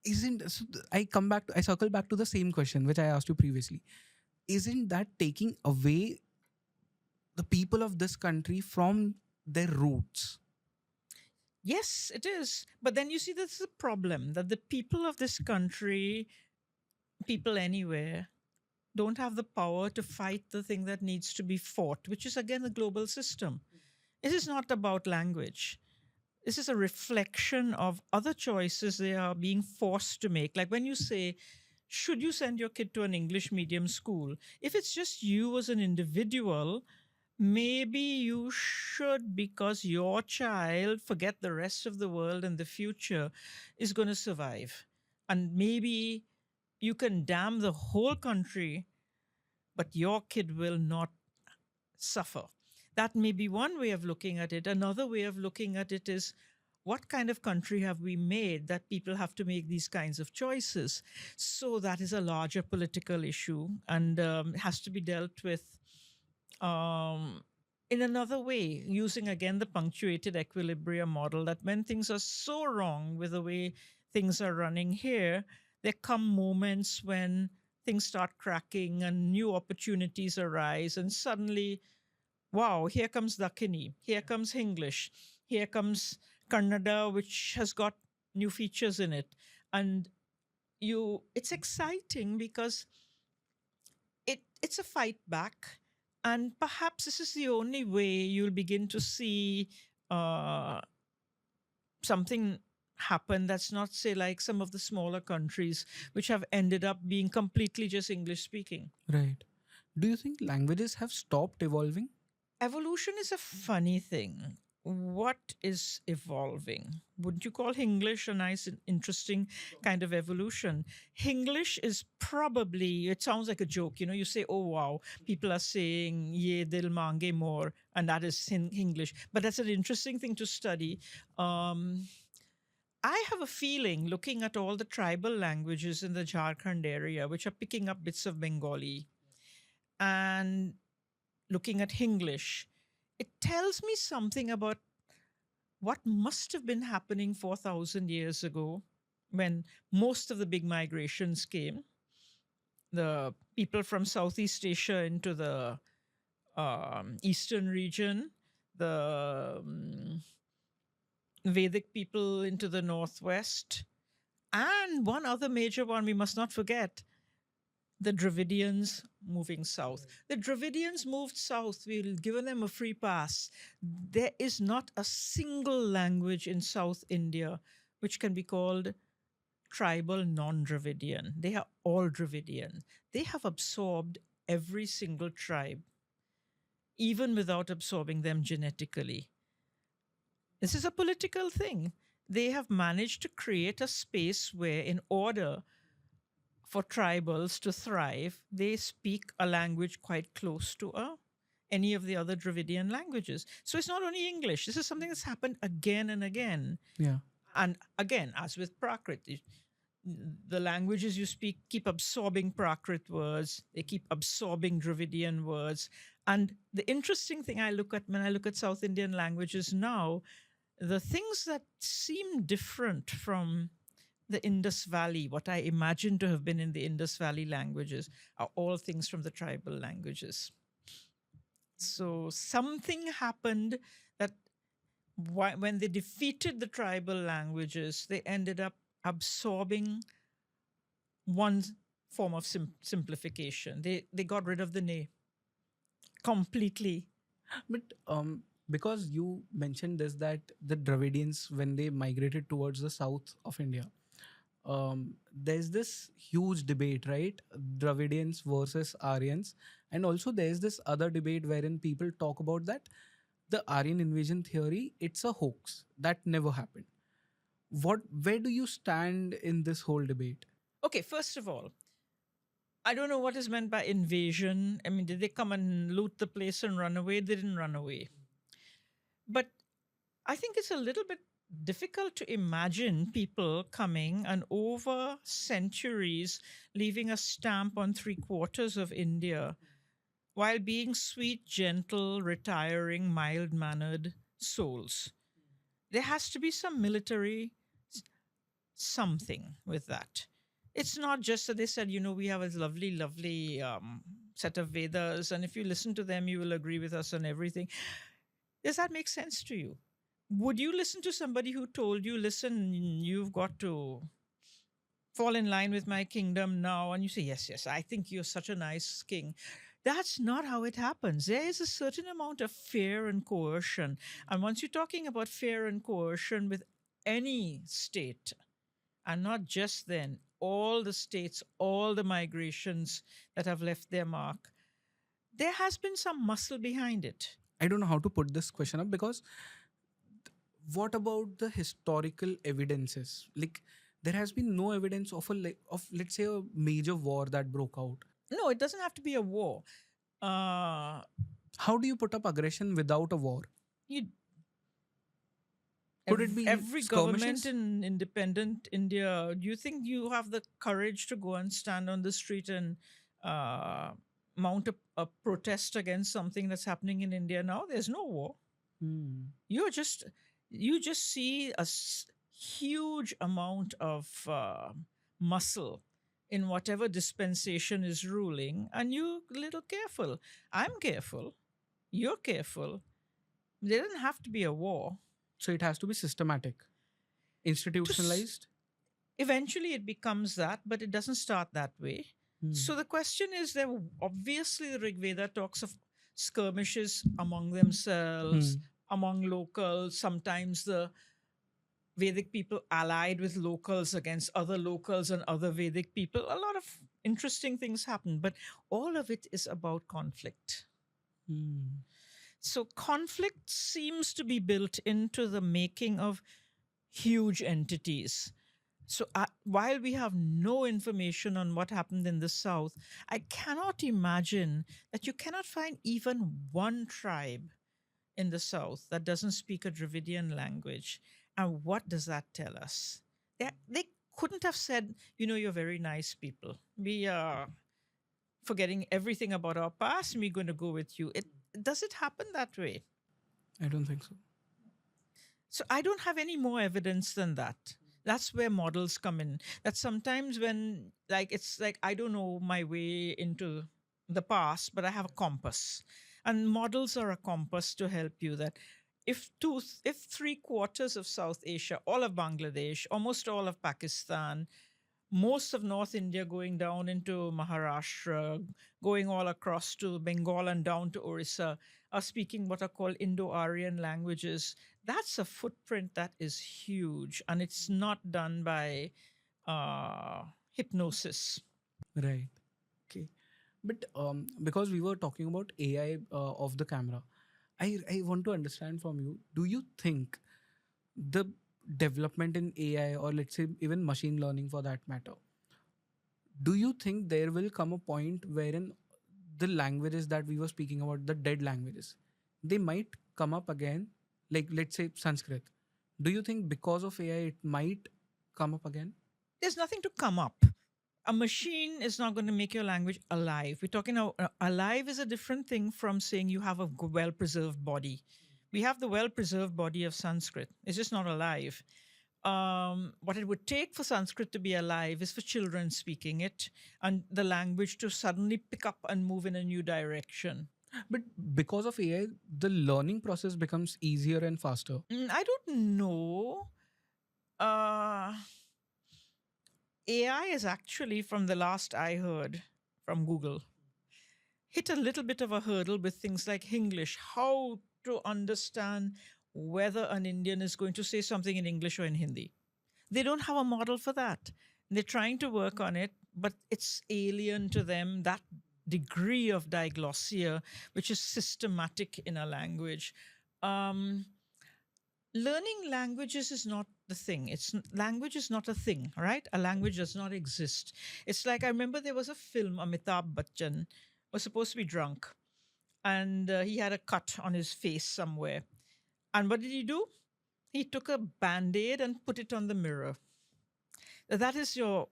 Isn't so I circle back to the same question which I asked you previously. Isn't that taking away the people of this country from their roots? Yes, it is. But then you see, that's the problem that the people of this country, people anywhere, don't have the power to fight the thing that needs to be fought, which is again the global system. This is not about language. This is a reflection of other choices they are being forced to make. Like when you say, should you send your kid to an English medium school? If it's just you as an individual, maybe you should, because your child, forget the rest of the world and the future, is going to survive. And maybe you can damn the whole country, but your kid will not suffer. That may be one way of looking at it. Another way of looking at it is, what kind of country have we made that people have to make these kinds of choices? So that is a larger political issue and has to be dealt with um, in another way, using again the punctuated equilibrium model, that when things are so wrong with the way things are running here, there come moments when things start cracking and new opportunities arise, and suddenly, wow, here comes Dakini, here comes English, here comes Kannada, which has got new features in it. And it's exciting because it's a fight back, and perhaps this is the only way you'll begin to see uh, something happen that's not, say, like some of the smaller countries which have ended up being completely just English speaking. Right. Do you think languages have stopped evolving? Evolution is a funny thing. What is evolving? Wouldn't you call English a nice and interesting kind of evolution? English is probably, it sounds like a joke. You know, you say, oh, wow, people are saying, ye dil mange more, and that is English. But that's an interesting thing to study. I have a feeling, looking at all the tribal languages in the Jharkhand area, which are picking up bits of Bengali, and looking at English, it tells me something about what must have been happening 4,000 years ago when most of the big migrations came. The people from Southeast Asia into the eastern region, the Vedic people into the northwest, and one other major one we must not forget, the Dravidians moving south. The Dravidians moved south. We've given them a free pass. There is not a single language in South India which can be called tribal non Dravidian. They are all Dravidian. They have absorbed every single tribe, even without absorbing them genetically. This is a political thing. They have managed to create a space where, in order for tribals to thrive, they speak a language quite close to any of the other Dravidian languages. So it's not only English. This is something that's happened again and again. Yeah. And again, as with Prakrit, the languages you speak keep absorbing Prakrit words, they keep absorbing Dravidian words. And the interesting thing I look at when I look at South Indian languages now, the things that seem different from the Indus Valley, what I imagine to have been in the Indus Valley languages, are all things from the tribal languages. So something happened that when they defeated the tribal languages, they ended up absorbing one form of simplification. They got rid of the ne completely. But because you mentioned this, that the Dravidians, when they migrated towards the south of India, there's this huge debate, right? Dravidians versus Aryans. And also there's this other debate wherein people talk about that the Aryan invasion theory, it's a hoax. That never happened. Where do you stand in this whole debate? Okay, first of all, I don't know what is meant by invasion. I mean, did they come and loot the place and run away? They didn't run away. But I think it's a little bit difficult to imagine people coming and over centuries leaving a stamp on three quarters of India while being sweet, gentle, retiring, mild mannered souls. There has to be some military something with that. It's not just that they said, we have a lovely, lovely set of Vedas, and if you listen to them, you will agree with us on everything. Does that make sense to you? Would you listen to somebody who told you, listen, you've got to fall in line with my kingdom now? And you say, yes, yes, I think you're such a nice king. That's not how it happens. There is a certain amount of fear and coercion. And once you're talking about fear and coercion with any state, and not just then, all the states, all the migrations that have left their mark, there has been some muscle behind it. I don't know how to put this question up because what about the historical evidences? Like there has been no evidence of of let's say a major war that broke out. No, it doesn't have to be a war. Uh, How do you put up aggression without a war? you Could it be every government skirmishes? in independent India, do you think you have the courage to go and stand on the street and uh, mount a protest against something that's happening in India now? There's no war. Hmm. You're just you just see a huge amount of muscle in whatever dispensation is ruling, and you little careful. I'm careful. You're careful. There doesn't have to be a war. So it has to be systematic, To s- institutionalized. Eventually, it becomes that, but it doesn't start that way. Hmm. So the question is, there obviously the Rig Veda talks of skirmishes among themselves, Hmm. among locals. Sometimes the Vedic people allied with locals against other locals and other Vedic people. A lot of interesting things happen, but all of it is about conflict. Hmm. So conflict seems to be built into the making of huge entities. So while we have no information on what happened in the South, I cannot imagine that you cannot find even one tribe in the South that doesn't speak a Dravidian language. And what does that tell us? They couldn't have said, you're very nice people. We are forgetting everything about our past and we're going to go with you. Does it happen that way? I don't think so. So I don't have any more evidence than that. That's where models come in. That sometimes when it's like I don't know my way into the past, but I have a compass. And models are a compass to help you that if three quarters of South Asia, all of Bangladesh, almost all of Pakistan, most of North India going down into Maharashtra, going all across to Bengal and down to Orissa, are speaking what are called Indo Aryan languages. That's a footprint that is huge, and it's not done by hypnosis. Right. Okay. But because we were talking about AI of the camera, I want to understand from you. Do you think the development in AI, or let's say even machine learning for that matter, do you think there will come a point wherein the languages that we were speaking about, the dead languages, they might come up again? Like let's say Sanskrit. Do you think because of AI it might come up again? There's nothing to come up. A machine is not going to make your language alive. We're talking about alive is a different thing from saying you have a well preserved body. We have the well preserved body of Sanskrit. It's just not alive. What it would take for Sanskrit to be alive is for children speaking it and the language to suddenly pick up and move in a new direction. But because of AI, the learning process becomes easier and faster. I don't know. Uh, AI is actually, from the last I heard from Google, hit a little bit of a hurdle with things like English, how to understand whether an Indian is going to say something in English or in Hindi. They don't have a model for that. They're trying to work on it, but it's alien to them, that degree of diglossia, which is systematic in a language. Um, Learning languages is not the thing. Language is not a thing, right? A language does not exist. It's like I remember there was a film. Amitabh Bachchan was supposed to be drunk, and he had a cut on his face somewhere. And what did he do? He took a band aid and put it on the mirror. That is your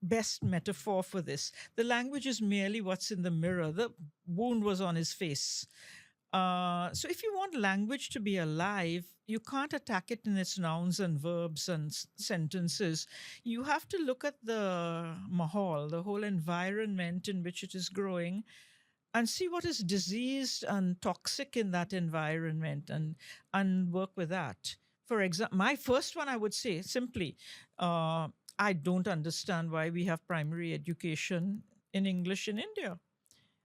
best metaphor for this. The language is merely what's in the mirror. The wound was on his face. So, if you want language to be alive, you can't attack it in its nouns and verbs and sentences. You have to look at the mahal, the whole environment in which it is growing, and see what is diseased and toxic in that environment, and work with that. For example, my first one I would say simply, I don't understand why we have primary education in English in India.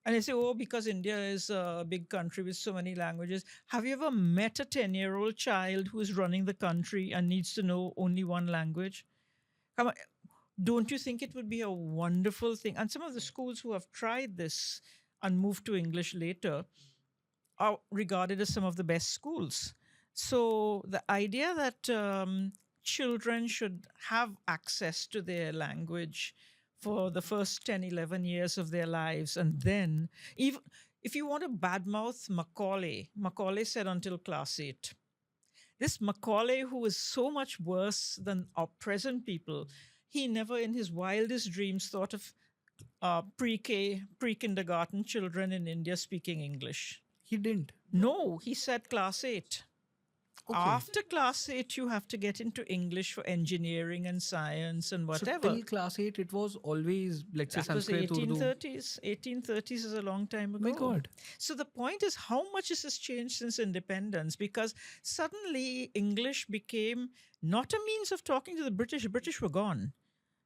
And they say, oh, because India is a big country with so many languages. Have you ever met a 10-year-old child who is running the country and needs to know only one language? Come on, don't you think it would be a wonderful thing? And some of the schools who have tried this and moved to English later are regarded as some of the best schools. So the idea that children should have access to their language for the first 10, 11 years of their lives, and then even if you want to badmouth Macaulay said until class 8. This Macaulay, who is so much worse than our present people, he never in his wildest dreams thought of pre-K, pre-kindergarten children in India speaking English. He didn't. No, he said class 8. Okay. After class 8, you have to get into English for engineering and science and whatever. So till class 8, it was always, let's say, That was the Sanskrit, Urdu. 1830s. 1830s is a long time ago. My God. So the point is, how much has this changed since independence? Because suddenly English became not a means of talking to the British. The British were gone.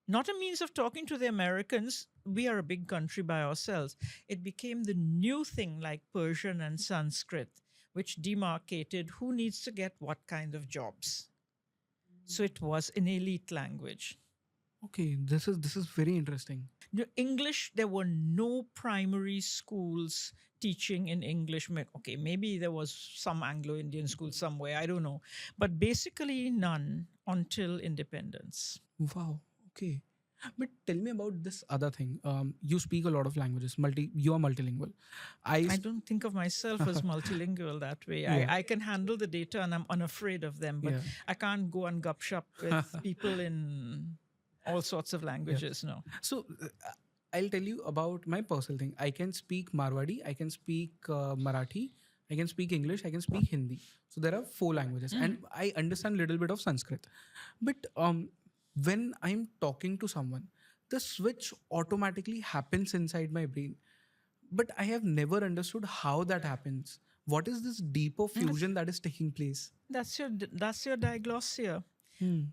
Not a means of talking to the Americans. We are a big country by ourselves. It became the new thing like Persian and Sanskrit, which demarcated who needs to get what kind of jobs. So it was an elite language. Okay, this is very interesting. English, there were no primary schools teaching in English. Okay, maybe there was some Anglo-Indian school somewhere, I don't know. But basically none until independence. Wow. Okay. But tell me about this other thing. You speak a lot of languages. You are multilingual. I don't think of myself as multilingual that way. Yeah. I can handle the data and I'm unafraid of them, but Yeah. I can't go and gupshup with people in all sorts of languages. No. So I'll tell you about my personal thing. I can speak Marwadi. I can speak Marathi. I can speak English. I can speak Hindi. So there are 4 languages, and I understand a little bit of Sanskrit. But when I'm talking to someone, the switch automatically happens inside my brain. But I have never understood how that happens. What is this deeper fusion that is taking place? That's your diglossia.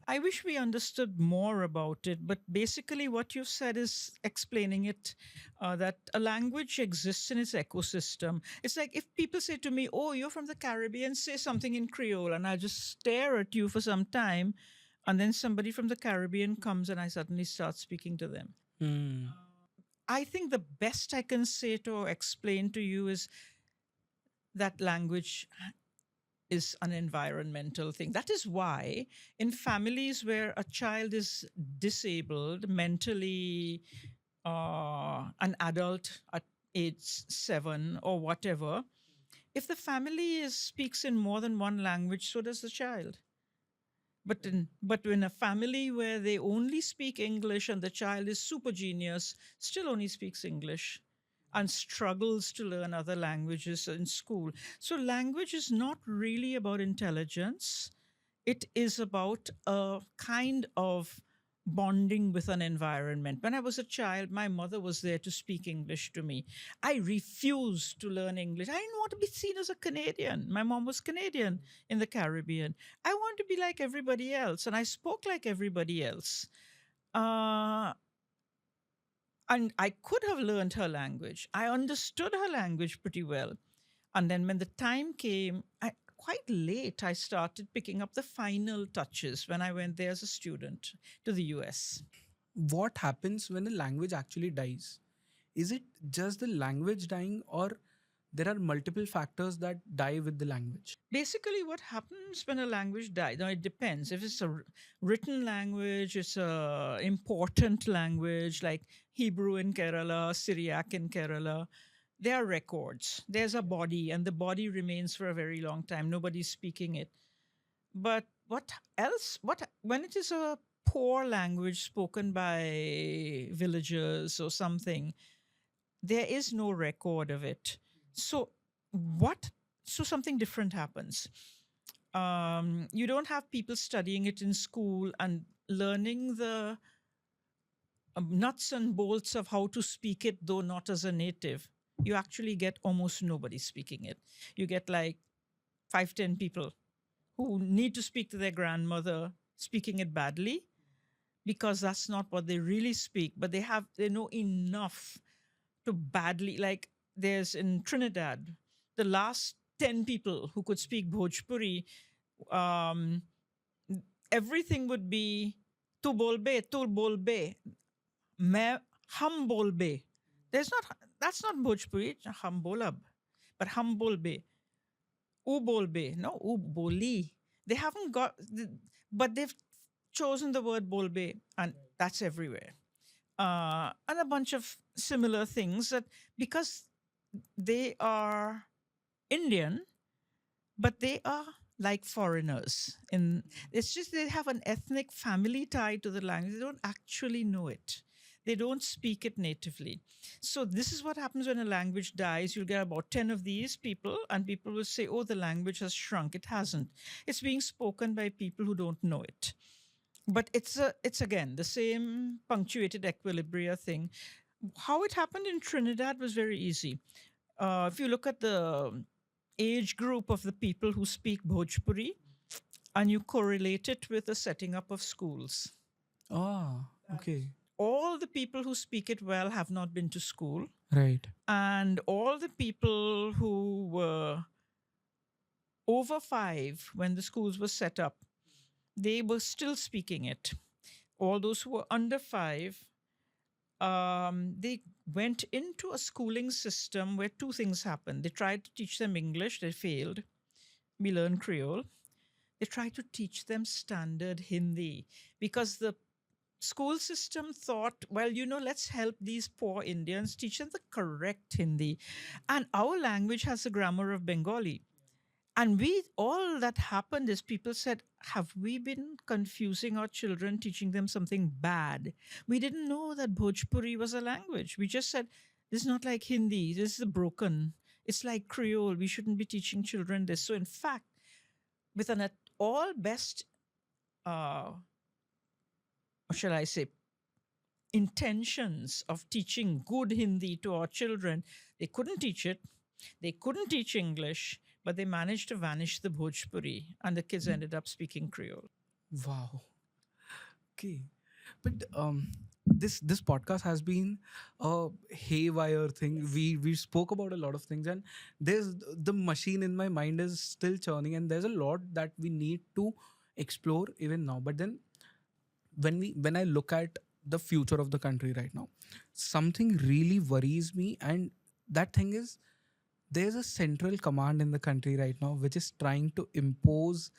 I wish we understood more about it, but basically what you've said is explaining it, that a language exists in its ecosystem. It's like if people say to me, oh, you're from the Caribbean, say something in Creole, and I just stare at you for some time, and then somebody from the Caribbean comes and I suddenly start speaking to them. I think the best I can say to or explain to you is that language is an environmental thing. That is why in families where a child is disabled mentally, an adult at age 7 or whatever, if the family speaks in more than one language, so does the child. But in a family where they only speak English and the child is super genius, still only speaks English and struggles to learn other languages in school. So language is not really about intelligence. It is about a kind of bonding with an environment. When I was a child, my mother was there to speak English to me. I refused to learn English. I didn't want to be seen as a Canadian. My mom was Canadian in the Caribbean. I wanted to be like everybody else, and I spoke like everybody else. And I could have learned her language. I understood her language pretty well. And then when the time came, quite late, I started picking up the final touches when I went there as a student to the US. What happens when a language actually dies? Is it just the language dying, or there are multiple factors that die with the language? Basically, what happens when a language dies? Now, it depends. If it's a written language, it's a important language like Hebrew in Kerala, Syriac in Kerala. There are records. There's a body, and the body remains for a very long time. Nobody's speaking it. But what else? What when it is a poor language spoken by villagers or something, there is no record of it. So what? So something different happens. You don't have people studying it in school and learning the nuts and bolts of how to speak it, though not as a native. You actually get almost nobody speaking it. You get like 5, 10 people who need to speak to their grandmother speaking it badly because that's not what they really speak, but they know enough to badly, like there's in Trinidad, the last 10 people who could speak Bhojpuri, um, everything would be tu bolbe, tu bolbe, मैं हम बोल बे. There's not That's not Bhojpuri, हम बोलब, but हम बोल बे, u बोल बे, no u बोली. They haven't got, but they've chosen the word बोल बे, and that's everywhere. And a bunch of similar things that because they are Indian, but they are like foreigners. In It's just they have an ethnic family tie to the language. They don't actually know it. They don't speak it natively. So this is what happens when a language dies. You'll get about 10 of these people, and people will say, oh, the language has shrunk. It hasn't. It's being spoken by people who don't know it. But it's again the same punctuated equilibria thing. How it happened in Trinidad was very easy. If you look at the age group of the people who speak Bhojpuri and you correlate it with the setting up of schools, Ah, okay. all the people who speak it well have not been to school, Right. and all the people who were over 5 when the schools were set up, they were still speaking it. All those who were under 5, they went into a schooling system where two things happened. They tried to teach them English, they failed. We learned Creole. They tried to teach them standard Hindi because the school system thought, well, let's help these poor Indians, teach them the correct Hindi. And our language has the grammar of Bengali. And all that happened is people said, have we been confusing our children, teaching them something bad? We didn't know that Bhojpuri was a language. We just said, this is not like Hindi. This is broken. It's like Creole. We shouldn't be teaching children this. So, in fact, with an at all best, what shall I say, intentions of teaching good Hindi to our children, they couldn't teach it. They couldn't teach English, but they managed to vanish the Bhojpuri, and the kids ended up speaking Creole. Wow. Okay. But this podcast has been a haywire thing. We spoke about a lot of things, and there's the machine in my mind is still churning, and there's a lot that we need to explore even now. But then when I look at the future of the country right now, something really worries me, and that thing is there's a central command in the country right now which is trying to impose,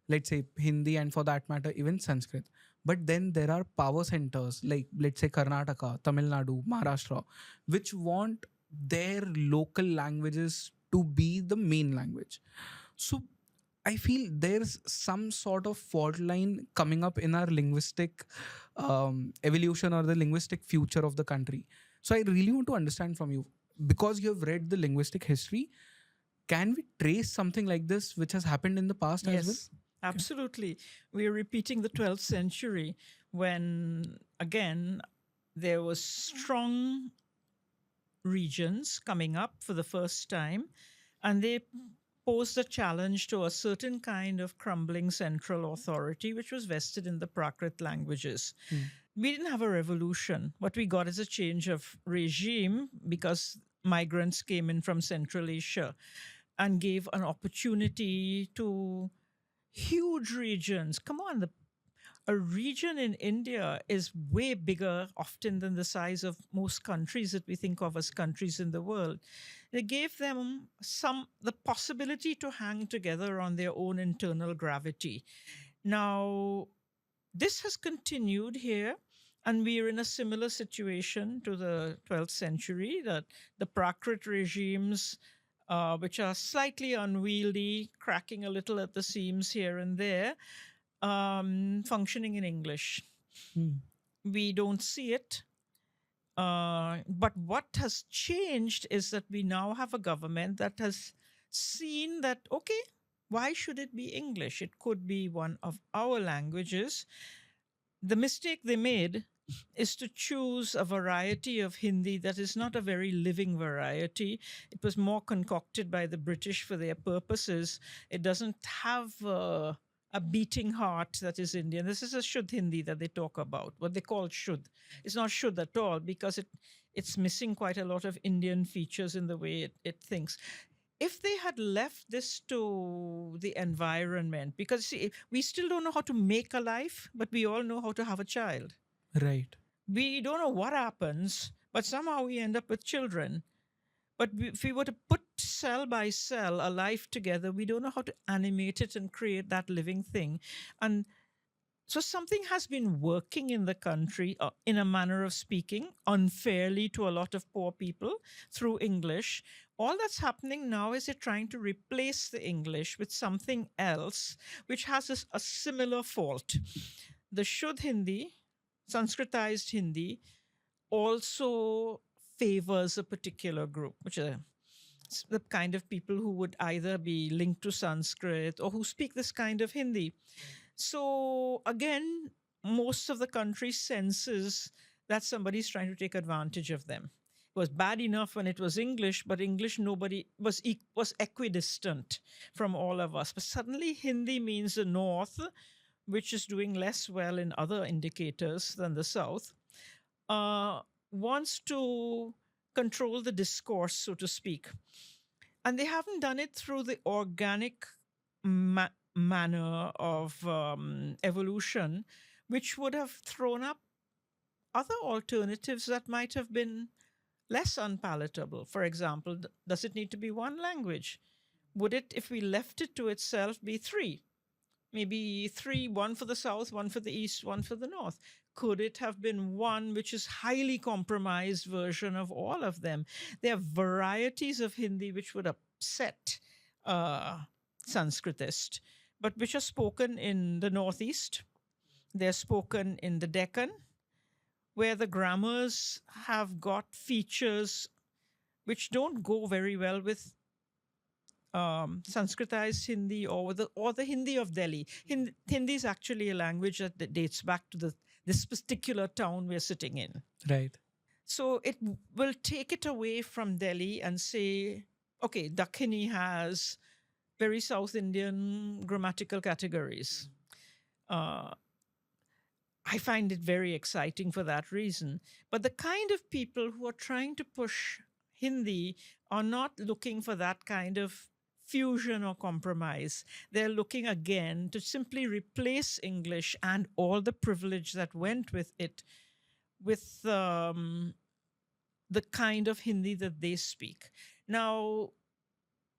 let's say, Hindi, and for that matter even Sanskrit. But then there are power centers like, let's say, Karnataka, Tamil Nadu, Maharashtra, which want their local languages to be the main language. So I feel there's some sort of fault line coming up in our linguistic evolution or the linguistic future of the country. So I really want to understand from you, because you have read the linguistic history, can we trace something like this which has happened in the past as well? Yes, absolutely. We are repeating the 12th century when, again, there was strong regions coming up for the first time, and they posed a challenge to a certain kind of crumbling central authority, which was vested in the Prakrit languages. We didn't have a revolution. What we got is a change of regime because migrants came in from Central Asia and gave an opportunity to huge regions. Come on, a region in India is way bigger often than the size of most countries that we think of as countries in the world. They gave them the possibility to hang together on their own internal gravity. Now, this has continued here, and we are in a similar situation to the 12th century, that the Prakrit regimes which are slightly unwieldy, cracking a little at the seams here and there, functioning in English. Hmm. We don't see it. But what has changed is that we now have a government that has seen that, okay, why should it be English? It could be one of our languages. The mistake they made is to choose a variety of Hindi that is not a very living variety. It was more concocted by the British for their purposes. It doesn't have a beating heart that is Indian. This is a Shuddh Hindi that they talk about, what they call Shuddh. It's not Shuddh at all because it's missing quite a lot of Indian features in the way it thinks. If they had left this to the environment, because see, we still don't know how to make a life, but we all know how to have a child. Right. We don't know what happens, but somehow we end up with children. But if we were to put cell by cell a life together, we don't know how to animate it and create that living thing. And so something has been working in the country, in a manner of speaking, unfairly to a lot of poor people through English. All that's happening now is they're trying to replace the English with something else, which has a similar fault. The Shuddh Hindi, Sanskritized Hindi, also favors a particular group, which are the kind of people who would either be linked to Sanskrit or who speak this kind of Hindi. So again, most of the country senses that somebody's trying to take advantage of them. It was bad enough when it was English, but English nobody was equidistant from all of us. But suddenly Hindi means the North, which is doing less well in other indicators than the South, wants to control the discourse, so to speak. And they haven't done it through the organic manner of evolution, which would have thrown up other alternatives that might have been less unpalatable. For example, does it need to be one language? Would it, if we left it to itself, be three? Maybe three, one for the South, one for the East, one for the North. Could it have been one which is highly compromised version of all of them? There are varieties of Hindi which would upset Sanskritist, but which are spoken in the Northeast. They're spoken in the Deccan, where the grammars have got features which don't go very well with Sanskritized Hindi or the Hindi of Delhi. Hindi is actually a language that dates back to this particular town we're sitting in. Right. So it will take it away from Delhi and say, okay, Dakhini has very South Indian grammatical categories. I find it very exciting for that reason. But the kind of people who are trying to push Hindi are not looking for that kind of fusion or compromise. They're looking again to simply replace English and all the privilege that went with it with the kind of Hindi that they speak. Now,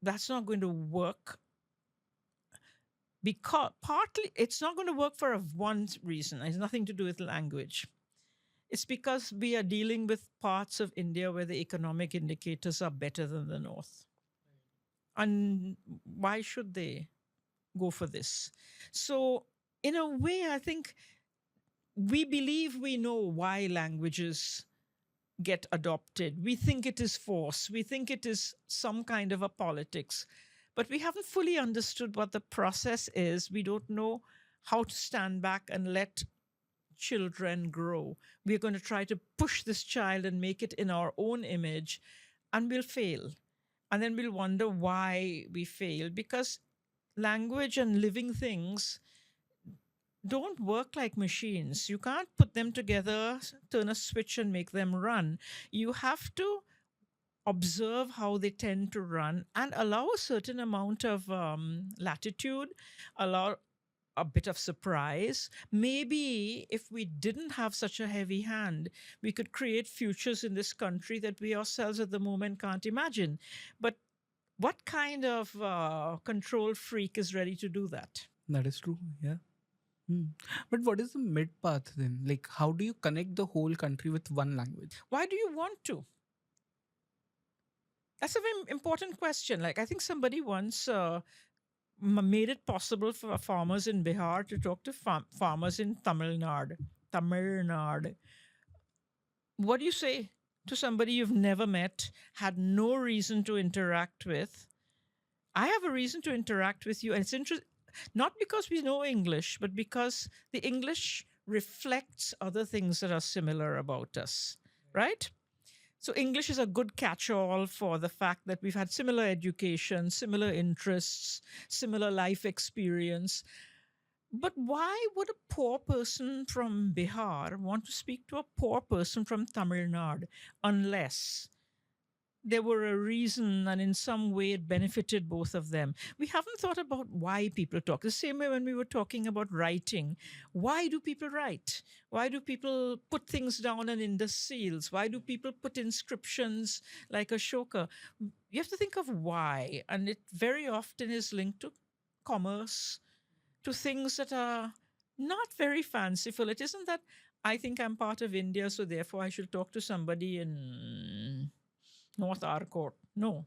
that's not going to work because partly it's not going to work for one reason. It has nothing to do with language. It's because we are dealing with parts of India where the economic indicators are better than the North. And why should they go for this? So, in a way, I think we believe we know why languages get adopted. We think it is force. We think it is some kind of a politics. But we haven't fully understood what the process is. We don't know how to stand back and let children grow. We're going to try to push this child and make it in our own image, and we'll fail. And then we'll wonder why we failed, because language and living things don't work like machines. You can't put them together, turn a switch, and make them run. You have to observe how they tend to run and allow a certain amount of latitude, allow a bit of surprise. Maybe if we didn't have such a heavy hand, we could create futures in this country that we ourselves at the moment can't imagine. But what kind of control freak is ready to do that? That is true. Yeah. Hmm. But what is the mid path then? Like, how do you connect the whole country with one language? Why do you want to? That's a very important question. Like, I think somebody once made it possible for farmers in Bihar to talk to farmers in Tamil Nadu. Tamil Nadu. What do you say to somebody you've never met, had no reason to interact with? I have a reason to interact with you, and it's interesting not because we know English, but because the English reflects other things that are similar about us, right? So English is a good catch-all for the fact that we've had similar education, similar interests, similar life experience. But why would a poor person from Bihar want to speak to a poor person from Tamil Nadu unless there were a reason and in some way it benefited both of them? We haven't thought about why people talk. The same way when we were talking about writing. Why do people write? Why do people put things down on Indus seals? Why do people put inscriptions like Ashoka? You have to think of why. And it very often is linked to commerce, to things that are not very fanciful. It isn't that I think I'm part of India, so therefore I should talk to somebody in North Arcot. No,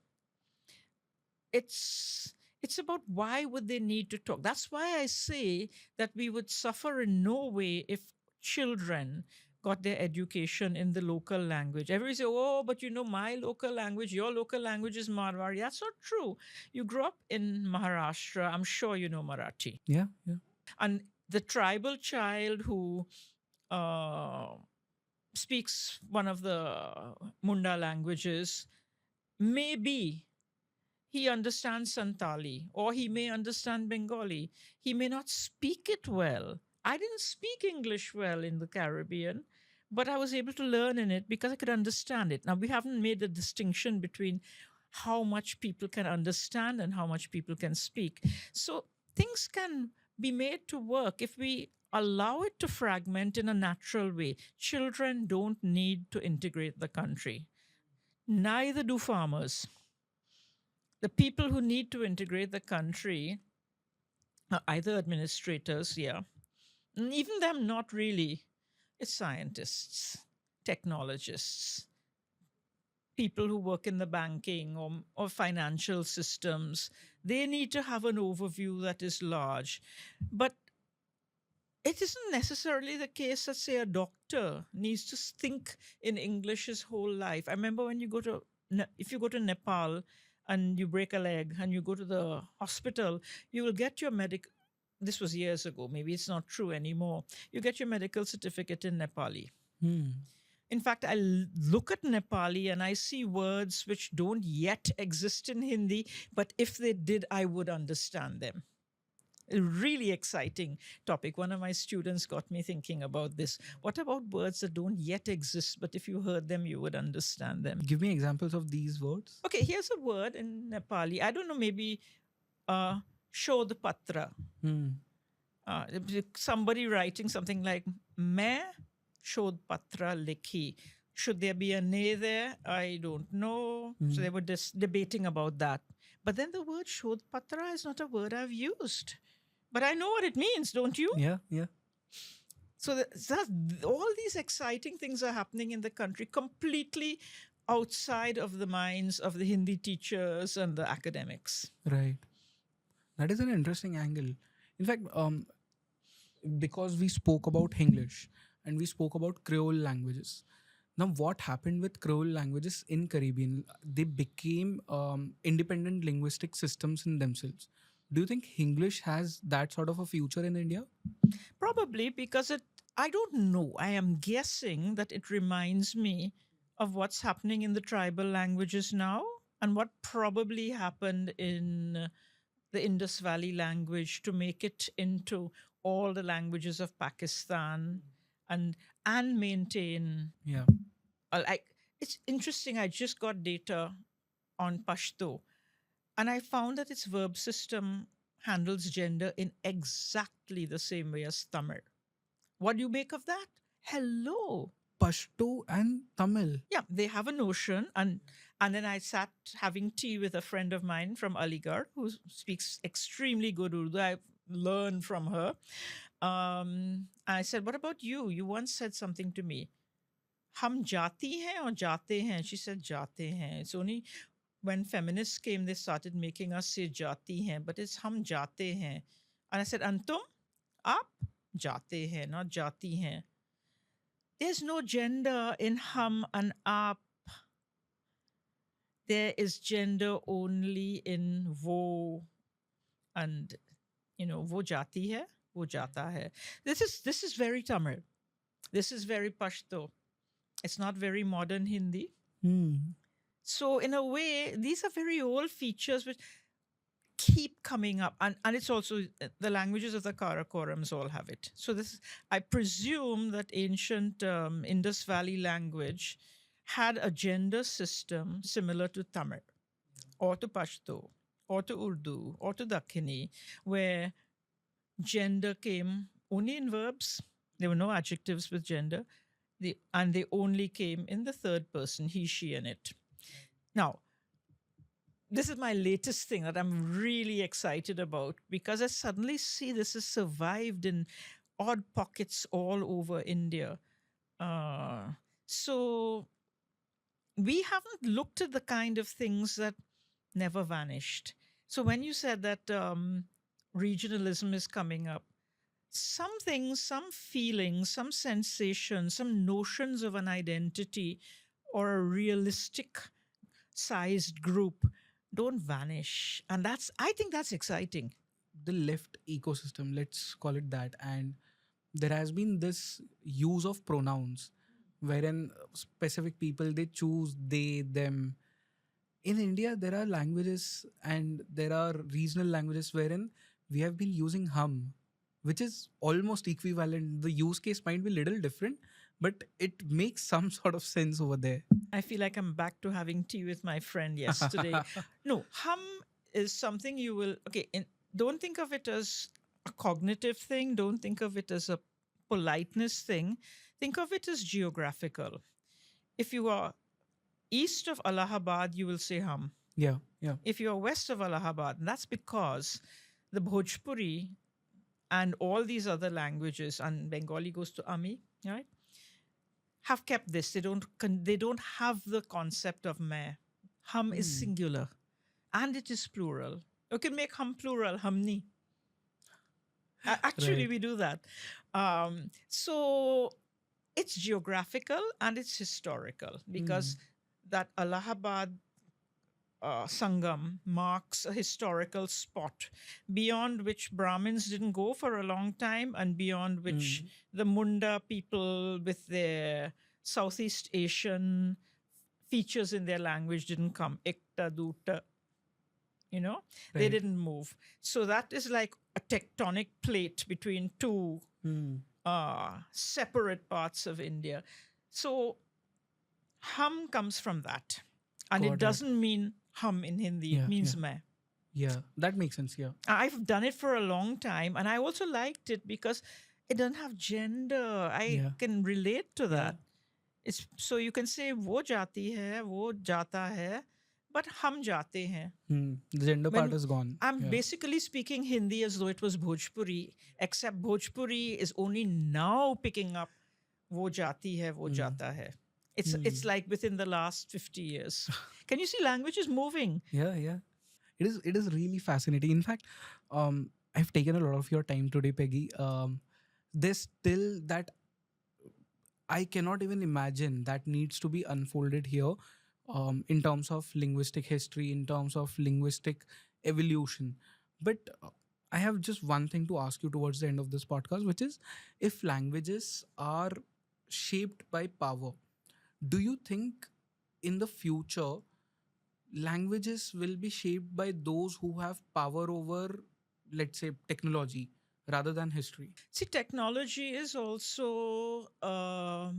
it's about why would they need to talk. That's why I say that we would suffer in no way if children got their education in the local language. Everybody say, oh, but you know my local language, your local language is Marwari. That's not true. You grew up in Maharashtra. I'm sure you know Marathi. Yeah, yeah. And the tribal child who uh, speaks one of the Munda languages, maybe he understands Santali or he may understand Bengali. He may not speak it well. I didn't speak English well in the Caribbean, but I was able to learn in it because I could understand it. Now, we haven't made a distinction between how much people can understand and how much people can speak. So things can be made to work if we allow it to fragment in a natural way. Children don't need to integrate the country, neither do farmers. The people who need to integrate the country are either administrators, yeah, and even them, not really. It's scientists, technologists, people who work in the banking or financial systems. They need to have an overview that is large. But it isn't necessarily the case that, say, a doctor needs to think in English his whole life. I remember when you go to, if you go to Nepal and you break a leg and you go to the hospital, you will get your medical, this was years ago, maybe it's not true anymore. You get your medical certificate in Nepali. Hmm. In fact, I look at Nepali and I see words which don't yet exist in Hindi, but if they did, I would understand them. A really exciting topic. One of my students got me thinking about this. What about words that don't yet exist, but if you heard them, you would understand them? Give me examples of these words. Okay, here's a word in Nepali. I don't know, maybe Shodh Patra. Hmm. Somebody writing something like, Main Shodh Patra likhi. Should there be a ne there? I don't know. So they were just debating about that. But then the word Shodh Patra is not a word I've used. But I know what it means, don't you? Yeah, yeah. So all these exciting things are happening in the country completely outside of the minds of the Hindi teachers and the academics. Right. That is an interesting angle. In fact, because we spoke about English and we spoke about Creole languages. Now, what happened with Creole languages in Caribbean? They became independent linguistic systems in themselves. Do you think English has that sort of a future in India? Probably because I don't know. I am guessing that it reminds me of what's happening in the tribal languages now and what probably happened in the Indus Valley language to make it into all the languages of Pakistan and maintain. Yeah. Like, it's interesting. I just got data on Pashto, and I found that its verb system handles gender in exactly the same way as Tamil. What do you make of that? Hello. Pashto and Tamil. Yeah, they have a notion, and then I sat having tea with a friend of mine from Aligarh who speaks extremely good Urdu. I've learned from her. I said, "What about you? You once said something to me. हम जाती हैं or जाते हैं?" She said, "जाते हैं." It's only when feminists came, they started making us say jati hain, but it's hum jate hain. And I said, Antum, aap jate hain, not jati hain. There's no gender in hum and aap. There is gender only in wo and, wo jati hai, wo jata hai. This is very Tamil. This is very Pashto. It's not very modern Hindi. Hmm. So in a way, these are very old features which keep coming up, and it's also the languages of the Karakorams all have it. So this, I presume that ancient Indus Valley language had a gender system similar to Tamil or to Pashto or to Urdu or to Dakhini, where gender came only in verbs. There were no adjectives with gender. And they only came in the third person, he, she, and it. Now, this is my latest thing that I'm really excited about because I suddenly see this has survived in odd pockets all over India. So we haven't looked at the kind of things that never vanished. So when you said that regionalism is coming up, some things, some feelings, some sensations, some notions of an identity or a realistic sized group don't vanish. And I think that's exciting. The left ecosystem, let's call it that, and there has been this use of pronouns wherein specific people they choose they them. In India there are languages and there are regional languages wherein we have been using hum, which is almost equivalent. The use case might be little different, but it makes some sort of sense over there. I feel like I'm back to having tea with my friend yesterday. No, hum is something you will, okay, don't think of it as a cognitive thing. Don't think of it as a politeness thing. Think of it as geographical. If you are east of Allahabad, you will say hum. Yeah, yeah. If you are west of Allahabad, and that's because the Bhojpuri and all these other languages, and Bengali goes to Ami, right? Have kept this. They don't have the concept of me. Hum is singular, and it is plural. You can make hum plural, humni. Actually, Right. we do that. So it's geographical and it's historical because that Allahabad Sangam marks a historical spot beyond which Brahmins didn't go for a long time and beyond which the Munda people with their Southeast Asian features in their language didn't come. Ekta, duta, they Right. didn't move. So that is like a tectonic plate between two separate parts of India. So hum comes from that. And Got it it. doesn't mean hum in Hindi, Yeah, it means yeah. me. Yeah, that makes sense. Yeah. I've done it for a long time and I also liked it because it doesn't have gender. I Yeah. can relate to that. It's so you can say wo jati hai, wo jata hai, but hum jate hain. The gender part When is gone. I'm Yeah. basically speaking Hindi as though it was Bhojpuri, except Bhojpuri is only now picking up wo jati hai, wo jata hai. It's like within the last 50 years. Can you see languages moving? Yeah, yeah. It is really fascinating. In fact, I've taken a lot of your time today, Peggy. There's still that I cannot even imagine that needs to be unfolded here, in terms of linguistic history, in terms of linguistic evolution. But I have just one thing to ask you towards the end of this podcast, which is if languages are shaped by power, do you think in the future languages will be shaped by those who have power over, let's say, technology rather than history? See, technology is also a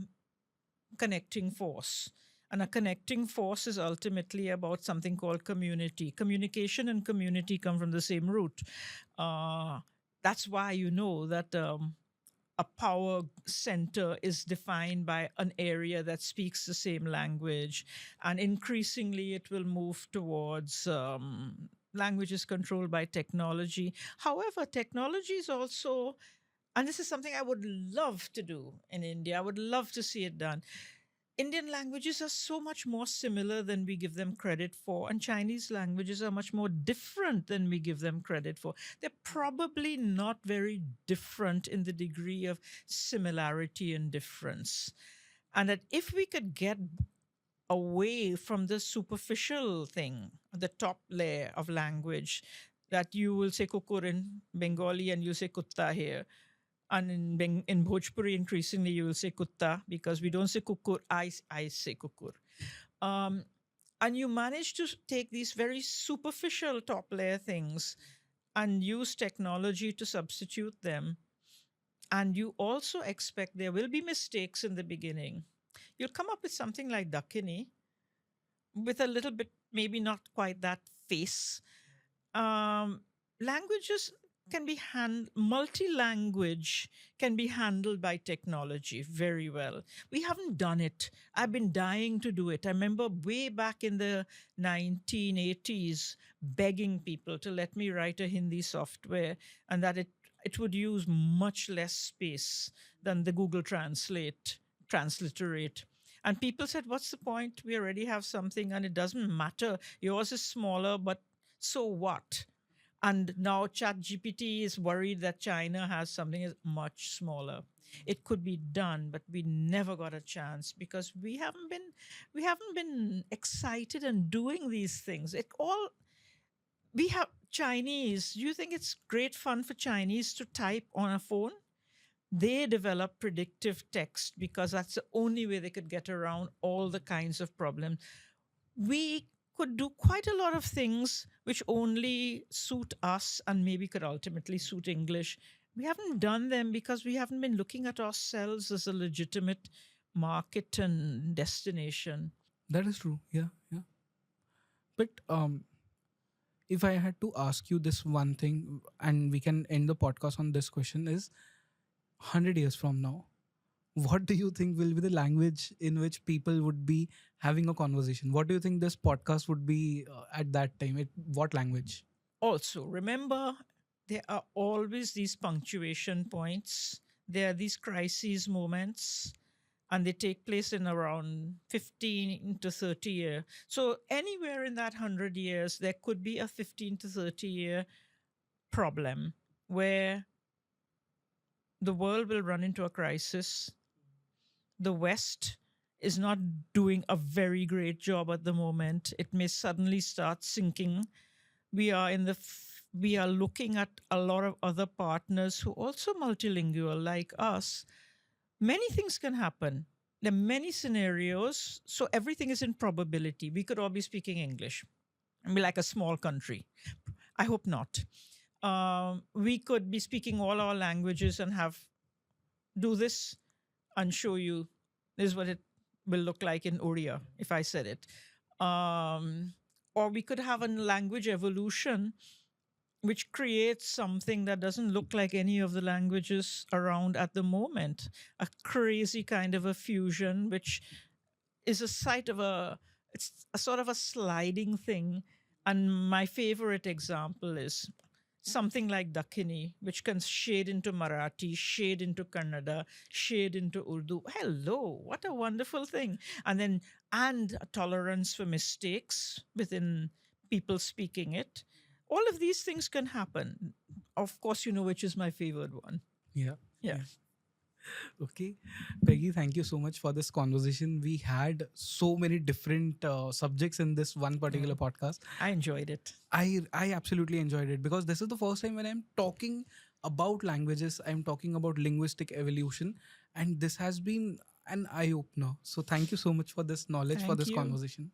connecting force. And a connecting force is ultimately about something called community. Communication and community come from the same root. That's why you know that a power center is defined by an area that speaks the same language. And increasingly, it will move towards languages controlled by technology. However, technology is also, and this is something I would love to do in India, I would love to see it done. Indian languages are so much more similar than we give them credit for, and Chinese languages are much more different than we give them credit for. They're probably not very different in the degree of similarity and difference. And that if we could get away from the superficial thing, the top layer of language, that you will say kukur in Bengali and you say kutta here. And in Bhojpuri, increasingly, you will say kutta because we don't say kukur. I say kukur. Um, and you manage to take these very superficial top layer things and use technology to substitute them. And you also expect there will be mistakes in the beginning. You'll come up with something like Dakini with a little bit, maybe not quite that face. Languages can be multi-language can be handled by technology very well. We haven't done it. I've been dying to do it. I remember way back in the 1980s begging people to let me write a Hindi software, and that it would use much less space than the Google transliterate. And people said, what's the point? We already have something and it doesn't matter. Yours is smaller, but so what? And now ChatGPT is worried that China has something is much smaller. It could be done, but we never got a chance because we haven't been excited and doing these things. It all we have Chinese. Do you think it's great fun for Chinese to type on a phone? They develop predictive text because that's the only way they could get around all the kinds of problems. We could do quite a lot of things which only suit us and maybe could ultimately suit English. We haven't done them because we haven't been looking at ourselves as a legitimate market and destination. That is true. Yeah, yeah. But if I had to ask you this one thing, and we can end the podcast on this question, is 100 years from now, what do you think will be the language in which people would be having a conversation? What do you think this podcast would be at that time? What language? Also, remember, there are always these punctuation points. There are these crises moments, and they take place in around 15 to 30 years. So anywhere in that 100 years, there could be a 15 to 30-year problem where the world will run into a crisis. The West is not doing a very great job at the moment. It may suddenly start sinking. We are looking at a lot of other partners who also multilingual like us. Many things can happen. There are many scenarios, so everything is in probability. We could all be speaking English and be like a small country. I hope not. We could be speaking all our languages and do this and show you this is what it will look like in Oriya if I said it. Or we could have a language evolution which creates something that doesn't look like any of the languages around at the moment. A crazy kind of a fusion, which is it's a sort of a sliding thing. And my favorite example is something like Dakini, which can shade into Marathi, shade into Kannada, shade into Urdu. Hello, what a wonderful thing. And a tolerance for mistakes within people speaking it. All of these things can happen. Of course, you know which is my favorite one. Yeah. Yeah. Okay. Peggy, thank you so much for this conversation. We had so many different subjects in this one particular podcast. I enjoyed it. I absolutely enjoyed it because this is the first time when I'm talking about languages, I'm talking about linguistic evolution, and this has been an eye opener. So thank you so much for this knowledge, for Thank this you. conversation.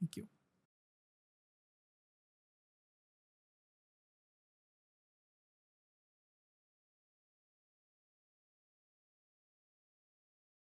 Thank you.